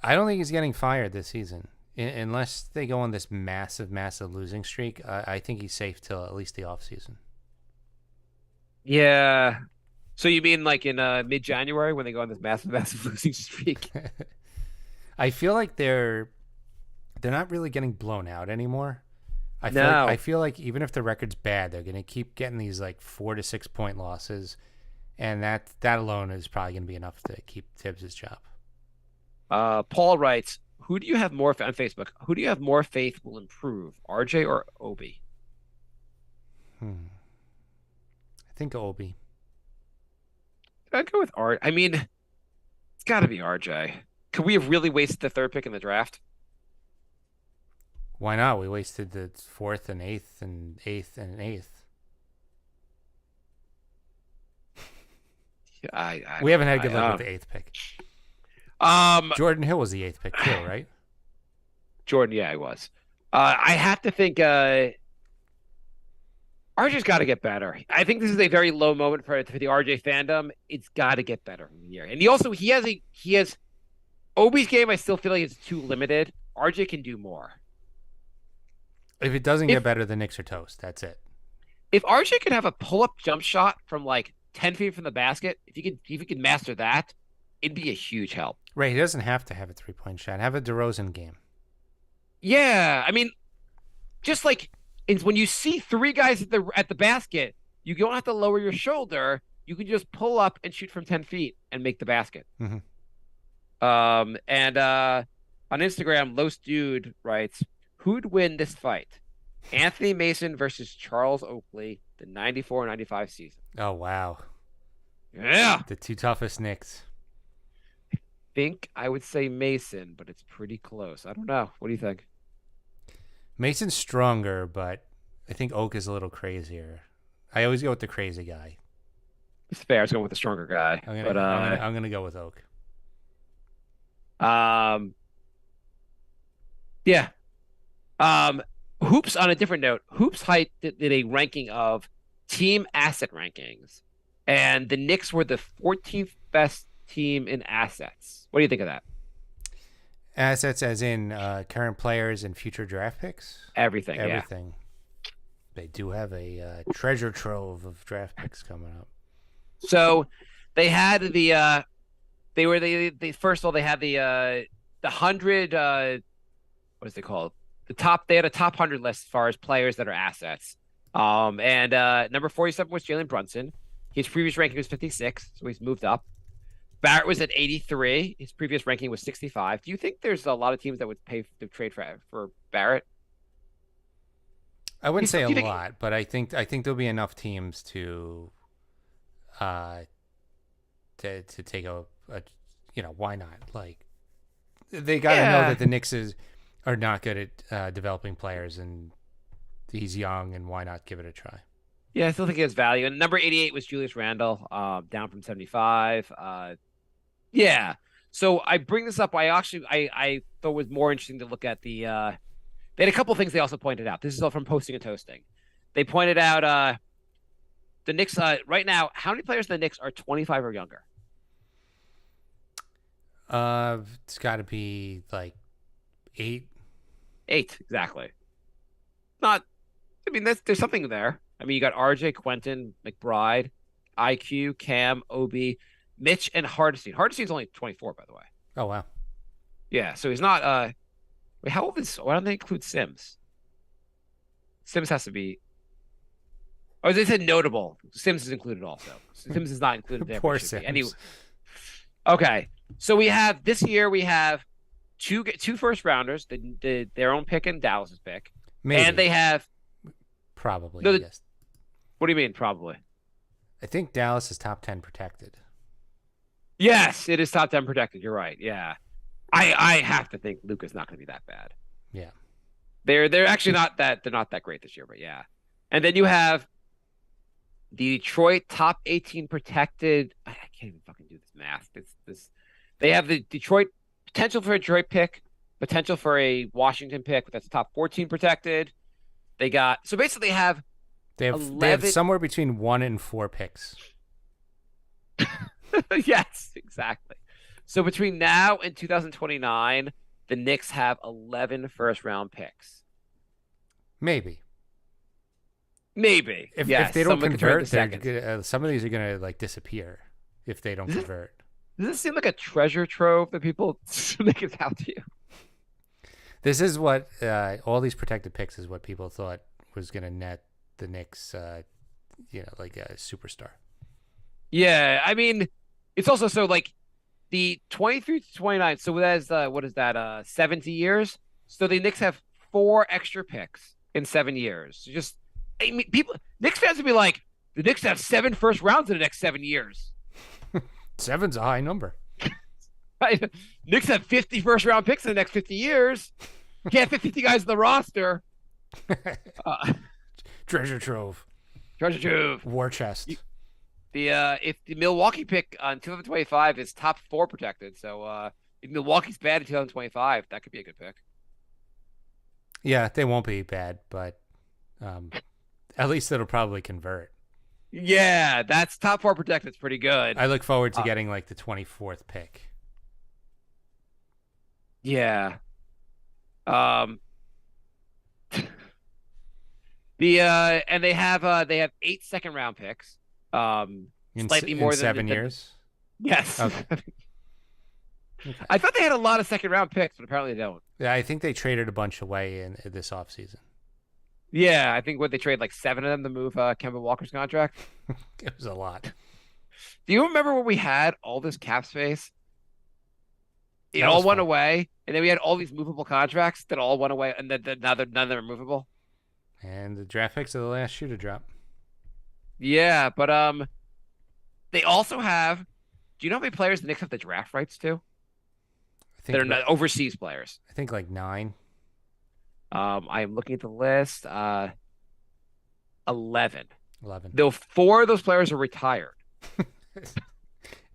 I don't think he's getting fired this season. Unless they go on this massive losing streak, I think he's safe till at least the offseason. Yeah. So you mean like in mid-January when they go on this massive losing streak? I feel like they're not really getting blown out anymore. I feel like even if the record's bad, they're going to keep getting these like 4 to 6 point losses, and that alone is probably going to be enough to keep Tibbs' job. Paul writes, on Facebook, who do you have more faith will improve, RJ or Obi? I think Obi. I'd go with RJ. I mean, it's got to be RJ. Could we have really wasted the third pick in the draft? Why not? We wasted the 4th and 8th and 8th and 8th. We haven't had good luck with the 8th pick. Jordan Hill was the 8th pick too, right? Jordan, yeah, he was. I have to think RJ's got to get better. I think this is a very low moment for the RJ fandom. It's got to get better in the year. And he has Obi's game. I still feel like it's too limited. RJ can do more. If it doesn't get better, the Knicks are toast. That's it. If RJ could have a pull-up jump shot from like 10 feet from the basket, if he could master that, it'd be a huge help. Right, he doesn't have to have a 3-point shot. Have a DeRozan game. Yeah, I mean, just like when you see 3 guys at the basket, you don't have to lower your shoulder. You can just pull up and shoot from 10 feet and make the basket. Mm-hmm. And on Instagram, Los Dude writes, who'd win this fight? Anthony Mason versus Charles Oakley, the 94-95 season. Oh, wow. Yeah. The 2 toughest Knicks. Think I would say Mason, but it's pretty close. I don't know. What do you think? Mason's stronger, but I think Oak is a little crazier. I always go with the crazy guy. It's fair. I was going with the stronger guy. I'm gonna go with Oak. Yeah. Hoops, on a different note, Hoops Height did a ranking of team asset rankings, and the Knicks were the 14th best team in assets. What do you think of that? Assets as in current players and future draft picks? Everything. Yeah. They do have a treasure trove of draft picks coming up. So they had the first of all, they had the 100 what is it called? They had a top 100 list as far as players that are assets. And number 47 was Jalen Brunson. His previous ranking was 56, so he's moved up. Barrett was at 83. His previous ranking was 65. Do you think there's a lot of teams that would pay to trade for Barrett? I wouldn't say a lot, but I think there'll be enough teams to take a why not? Like, they got to know that the Knicks are not good at developing players, and he's young, and why not give it a try? Yeah, I still think it has value. And number 88 was Julius Randle, down from 75. Yeah. So I bring this up. I thought it was more interesting to look at the. They had a couple things they also pointed out. This is all from Posting and Toasting. They pointed out the Knicks right now. How many players in the Knicks are 25 or younger? It's got to be like 8. 8, exactly. Not. I mean, there's something there. I mean, you got RJ, Quentin, McBride, IQ, Cam, Obi, Mitch, and Hardesty. Hardestein's only 24, by the way. Oh, wow. Yeah, so he's not. Wait, how old is? Why don't they include Sims? Sims has to be. Oh, they said notable. Sims is included also. Sims is not included there. Poor Sims. Anyway. Okay, so we have this year. We have two first rounders, their own pick and Dallas's pick, Maybe. and they have. Probably. No, Yes. What do you mean? Probably. I think Dallas is top 10 protected. Yes, it is top 10 protected. You're right. Yeah, I have to think Luka's not going to be that bad. Yeah. They're actually not that great this year, but yeah. And then you have the Detroit top 18 protected. I can't even fucking do this math. They have the Detroit potential for a Detroit pick, potential for a Washington pick, but that's top 14 protected. They basically have They have somewhere between 1 and 4 picks. Yes, exactly. So between now and 2029, the Knicks have 11 first-round picks. Maybe. Maybe. If they don't someone could trade convert, some of these are going to like disappear if they don't convert. Does this seem like a treasure trove that people make it out to you? This is what all these protected picks is what people thought was going to net the Knicks, like a superstar. Yeah, I mean, it's also so like the 23 to 29. So that's what is that? 70 years. So the Knicks have 4 extra picks in 7 years. So I mean, Knicks fans would be like, the Knicks have 7 first rounds in the next 7 years. 7's a high number. Right? Knicks have 50 first round picks in the next 50 years. Can't fit 50 guys in the roster. Treasure trove. Treasure trove. War chest. If the Milwaukee pick on 2025 is top 4 protected, so if Milwaukee's bad in 2025, that could be a good pick. Yeah, they won't be bad, but at least it'll probably convert. Yeah, that's top 4 protected. It's pretty good. I look forward to getting like the 24th pick. Yeah. And they have 8 second-round picks. Slightly more in than 7 years. Yes. Okay. Okay. I thought they had a lot of second-round picks, but apparently they don't. Yeah, I think they traded a bunch away in this offseason. Yeah, I think they trade like 7 of them to move Kemba Walker's contract. It was a lot. Do you remember when we had all this cap space? It That all was went fun. away, and then we had all these movable contracts that all went away, and then none of them are movable. And the draft picks are the last shoe to drop. Yeah, but they also have. Do you know how many players the Knicks have the draft rights to? I think They're not overseas players. I think like 9. I am looking at the list. 11. 11. Though 4 of those players are retired.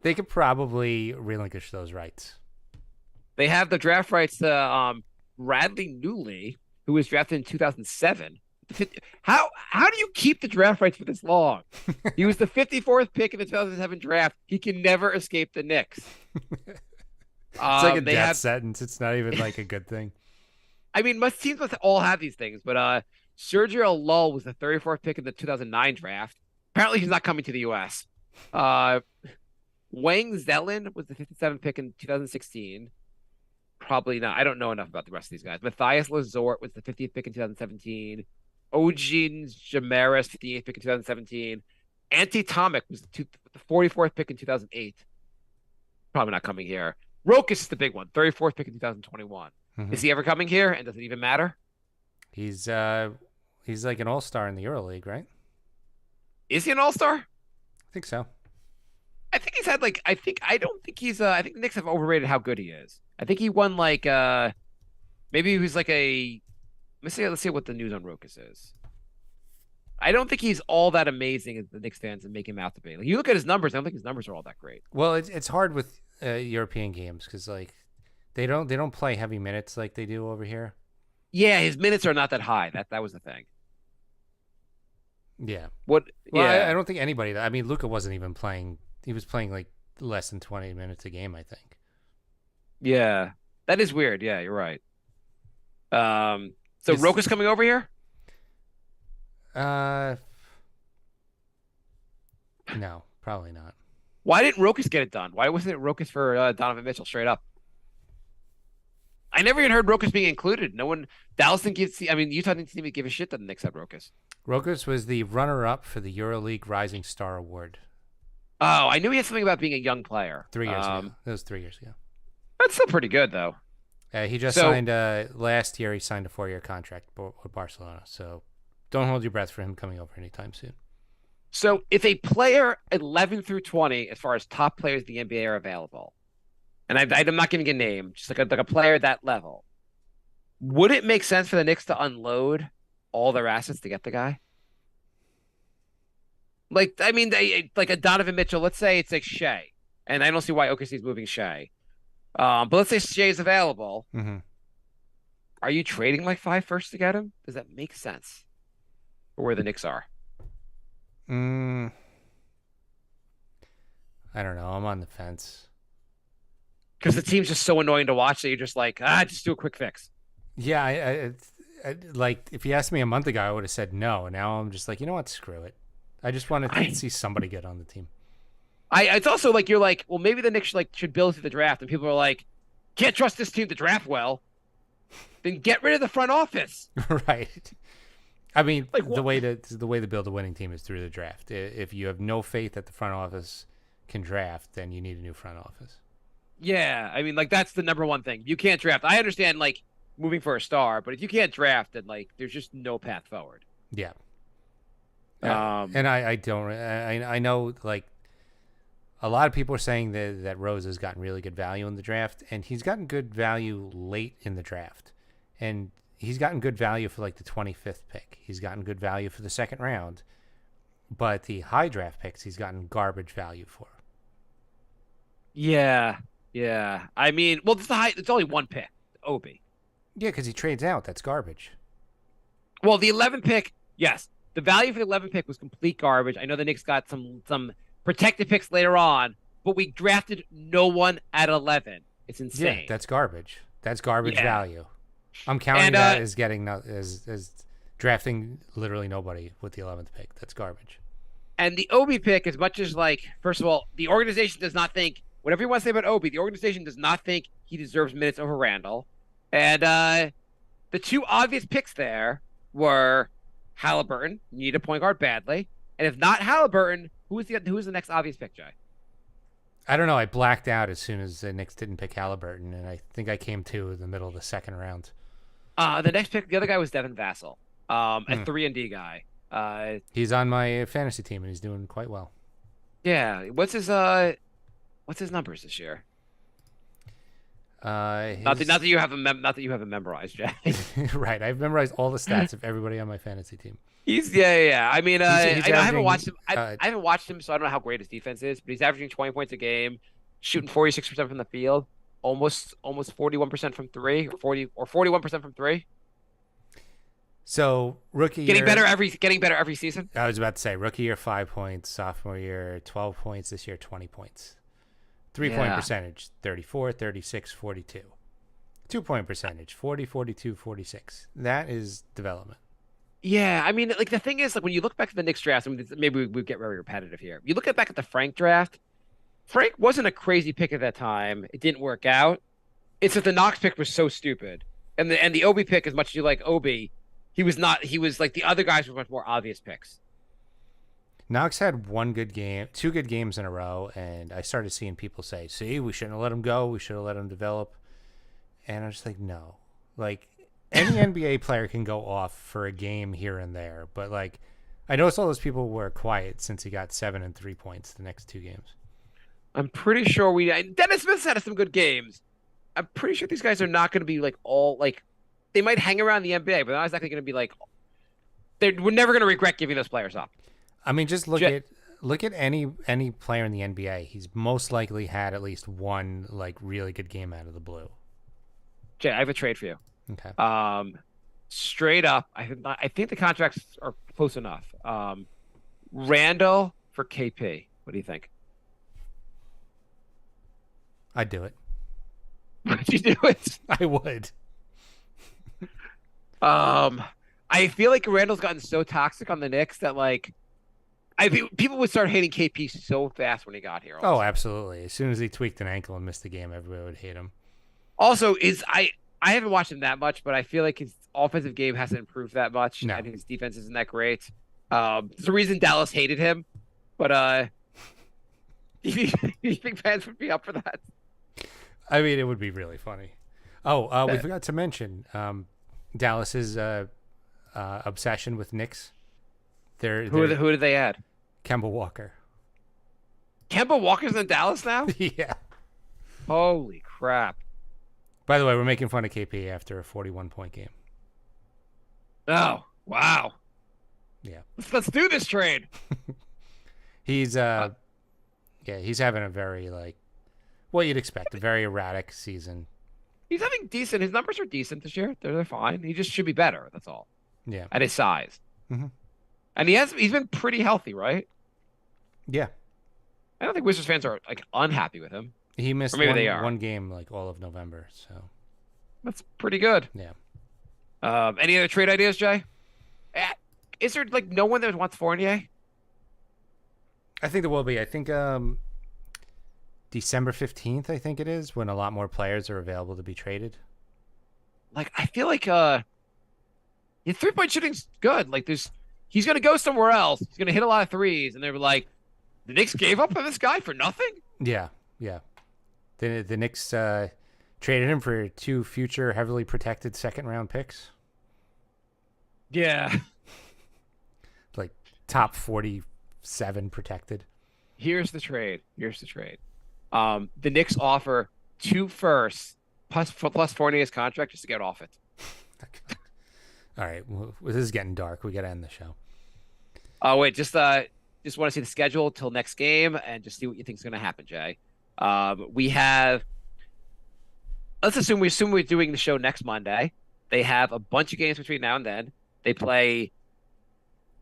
They could probably relinquish those rights. They have the draft rights to Bradley Newley, who was drafted in 2007. How do you keep the draft rights for this long? He was the 54th pick in the 2007 draft. He can never escape the Knicks. It's like a they death have, sentence. It's not even like a good thing. I mean, teams must all have these things, but Sergio Lull was the 34th pick in the 2009 draft. Apparently, he's not coming to the U.S. Wang Zelen was the 57th pick in 2016. Probably not. I don't know enough about the rest of these guys. Matthias Lazort was the 50th pick in 2017. Ogin Jamaris, 58th pick in 2017. Ante Tomic was the 44th pick in 2008. Probably not coming here. Rokas is the big one, 34th pick in 2021. Mhm. Is he ever coming here? And does it even matter? He's like an all-star in the EuroLeague, right? Is he an all-star? I think so. I think he's had like I think the Knicks have overrated how good he is. I think he won like maybe he was like a let's see what the news on Rokas is. I don't think he's all that amazing as the Knicks fans and make him out to be. Like, you look at his numbers, I don't think his numbers are all that great. Well, it's hard with European games because like they don't play heavy minutes like they do over here. Yeah, his minutes are not that high. That was the thing. Yeah. What? Well, yeah, I don't think anybody. I mean, Luka wasn't even playing. He was playing like less than 20 minutes a game, I think. yeah, that is weird. Yeah, you're right. So It's- Rokas coming over here? No, probably not. Why didn't Rokas get it done? Why wasn't it Rokas for Donovan Mitchell straight up? I never even heard Rokas being included. No one. Dallas didn't give. I mean, Utah didn't even give a shit that the Knicks had Rokas. Rokas was the runner-up for the EuroLeague Rising Star Award Oh, I knew he had something about being a young player. 3 years ago. That was 3 years ago. That's still pretty good, though. He just So- signed last year. He signed a 4-year contract with Barcelona. So don't hold your breath for him coming over anytime soon. So if a player 11 through 20, as far as top players in the NBA are available, and I'm not giving a name, just like a player at that level, Would it make sense for the Knicks to unload all their assets to get the guy? Like, I mean, like a Donovan Mitchell. Let's say it's like Shea, and I don't see why OKC is moving Shea. But let's say Shea is available. Mm-hmm. Are you trading like 5 firsts to get him? Does that make sense for where the Knicks are? I don't know. I'm on the fence. Because the team's just so annoying to watch that you're just like, just do a quick fix. Yeah, I like if you asked me a month ago, I would have said no. Now I'm just like, you know what? Screw it. I just wanted to see somebody get on the team. It's also like you're like, well, maybe the Knicks should build through the draft, and people are like, can't trust this team to draft well. Then get rid of the front office. Right. I mean, Like, the way to build a winning team is through the draft. If you have no faith that the front office can draft, then you need a new front office. Yeah, I mean, like that's the number one thing. You can't draft. I understand like moving for a star, but if you can't draft, then like there's just no path forward. Yeah. And I don't. I know like a lot of people are saying that Rose has gotten really good value in the draft, and he's gotten good value late in the draft, and he's gotten good value for like the 25th pick. He's gotten good value for the second round, but the high draft picks he's gotten garbage value for. Yeah. I mean, well, it's only one pick, Obi. Yeah, because he trades out. That's garbage. Well, the 11th pick, yes, the value for the 11th pick was complete garbage. I know the Knicks got some protected picks later on, but we drafted no one at 11. It's insane. Yeah, that's garbage. That's garbage Yeah. value. I'm counting that as getting as drafting literally nobody with the 11th pick. That's garbage. And the Obi pick, as much as like, first of all, the organization does not think, whatever you want to say about Obi, the organization does not think he deserves minutes over Randall. And the two obvious picks there were Halliburton, need a point guard badly, and if not Halliburton, who is the next obvious pick, Jay? I don't know. I blacked out as soon as the Knicks didn't pick Halliburton, and I think I came to in the middle of the second round. The next pick, the other guy was Devin Vassell, a 3-and-D guy. He's on my fantasy team, and he's doing quite well. Yeah, what's his numbers this year? Not that you have him memorized, Jay. Right. I've memorized all the stats of everybody on my fantasy team. Yeah. I mean, He's I haven't watched him. averaging, I haven't watched him, so I don't know how great his defense is. But he's averaging 20 points a game, shooting 46% from the field, almost 41% from three, or 41% from three. So rookie Getting year, better every season. I was about to say rookie year 5 points, sophomore year 12 points, this year 20 points. 3-point percentage 34, 36, 42. 2-point percentage 40, 42, 46. That is development. Yeah, I mean, like the thing is, like when you look back at the Knicks draft, I mean, maybe we get very repetitive here. You look back at the Frank draft. Frank wasn't a crazy pick at that time. It didn't work out. It's that the Knox pick was so stupid, and the Obi pick, as much as you like Obi, he was not. He was like the other guys were much more obvious picks. Knox had two good games in a row, and I started seeing people say, "See, we shouldn't have let him go. We should have let him develop." And I was just like, "No, like." Any NBA player can go off for a game here and there, but like, I noticed all those people were quiet since he got 7 and 3 points the next 2 games. I'm pretty sure Dennis Smith's had some good games. I'm pretty sure these guys are not going to be like all like, they might hang around the NBA, but they're not exactly going to be like, we're never going to regret giving those players up. I mean, just look at any player in the NBA. He's most likely had at least one like really good game out of the blue. Jay, I have a trade for you. Okay. Straight up, I think the contracts are close enough. Randall for KP. What do you think? I'd do it. Would you do it? I would. I feel like Randall's gotten so toxic on the Knicks that like, I think people would start hating KP so fast when he got here. Oh, absolutely. As soon as he tweaked an ankle and missed the game, everybody would hate him. Also, I haven't watched him that much, but I feel like his offensive game hasn't improved that much. No. I think his defense isn't that great. There's a reason Dallas hated him, but you think fans would be up for that? I mean, it would be really funny. Oh, we forgot to mention Dallas's obsession with Knicks. Who did they add? Kemba Walker. Kemba Walker's in Dallas now? Yeah. Holy crap. By the way, we're making fun of KP after a 41-point game. Oh, wow. Yeah. Let's do this trade. He's he's having a very what you'd expect, a very erratic season. He's having decent. His numbers are decent this year. They're fine. He just should be better. That's all. Yeah. At his size. Mm-hmm. And he's been pretty healthy, right? Yeah. I don't think Wizards fans are unhappy with him. He missed Or maybe they are. one game all of November, so That's pretty good. yeah. Any other trade ideas, Jay? Is there no one that wants Fournier? I think there will be. I think December 15th, I think it is, when a lot more players are available to be traded. I feel like your 3-point shooting's good. He's gonna go somewhere else. He's gonna hit a lot of threes, and they were like, the Knicks gave up on this guy for nothing? Yeah. The Knicks traded him for 2 future heavily protected second-round picks. Yeah. Top 47 protected. Here's the trade. The Knicks offer 2 firsts plus Fournier's contract just to get off it. All right, well, this is getting dark. We got to end the show. Oh wait, just want to see the schedule till next game and just see what you think is going to happen, Jay. We have. Let's assume we're doing the show next Monday. They have a bunch of games between now and then. They play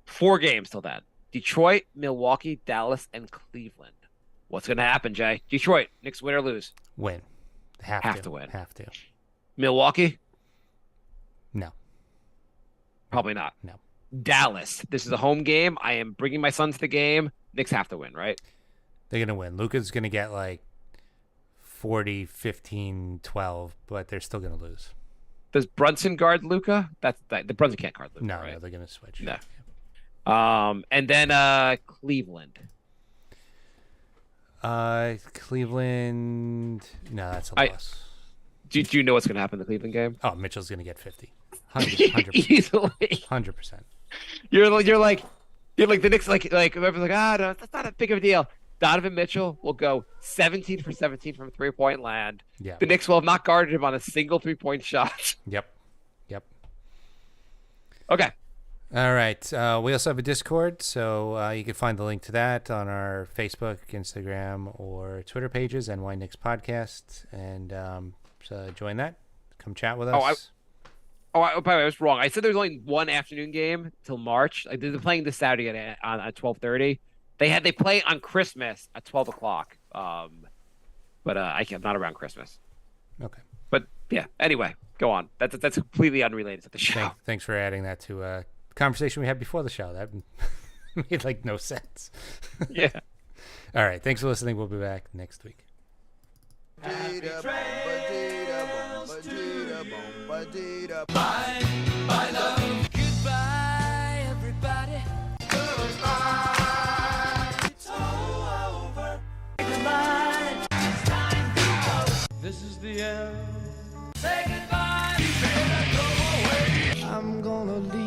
4 games till then: Detroit, Milwaukee, Dallas, and Cleveland. What's going to happen, Jay? Detroit, Knicks win or lose? Win. Have to win. Have to. Milwaukee? No. Probably not. No. Dallas. This is a home game. I am bringing my son to the game. Knicks have to win, right? They're going to win. Luka's going to get 40, 15, 12, but they're still going to lose. Does Brunson guard Luka? The Brunson can't guard Luka, No, right? no, they're going to switch. No. And then Cleveland. Cleveland. No, that's a loss. Do you know what's going to happen in the Cleveland game? Oh, Mitchell's going to get 50. 100%. Easily. 100%. You're like the Knicks no, that's not a big of a deal. Donovan Mitchell will go 17 for 17 from 3-point land. Yeah. The Knicks will have not guarded him on a single 3-point shot. Yep. Okay. All right. We also have a Discord, so you can find the link to that on our Facebook, Instagram, or Twitter pages, NY Knicks Podcast, and so join that. Come chat with us. By the way, I was wrong. I said there's only one afternoon game till March. They're playing this Saturday at 12:30. They play on Christmas at 12 o'clock. But I'm not around Christmas. Okay. But yeah. Anyway, go on. That's completely unrelated to the show. Thanks for adding that to a conversation we had before the show. That made no sense. Yeah. All right. Thanks for listening. We'll be back next week. Bye, love. Goodbye, everybody. Goodbye. It's all over. Goodbye. It's time to go. This is the end. Say goodbye. You better go away. I'm gonna leave.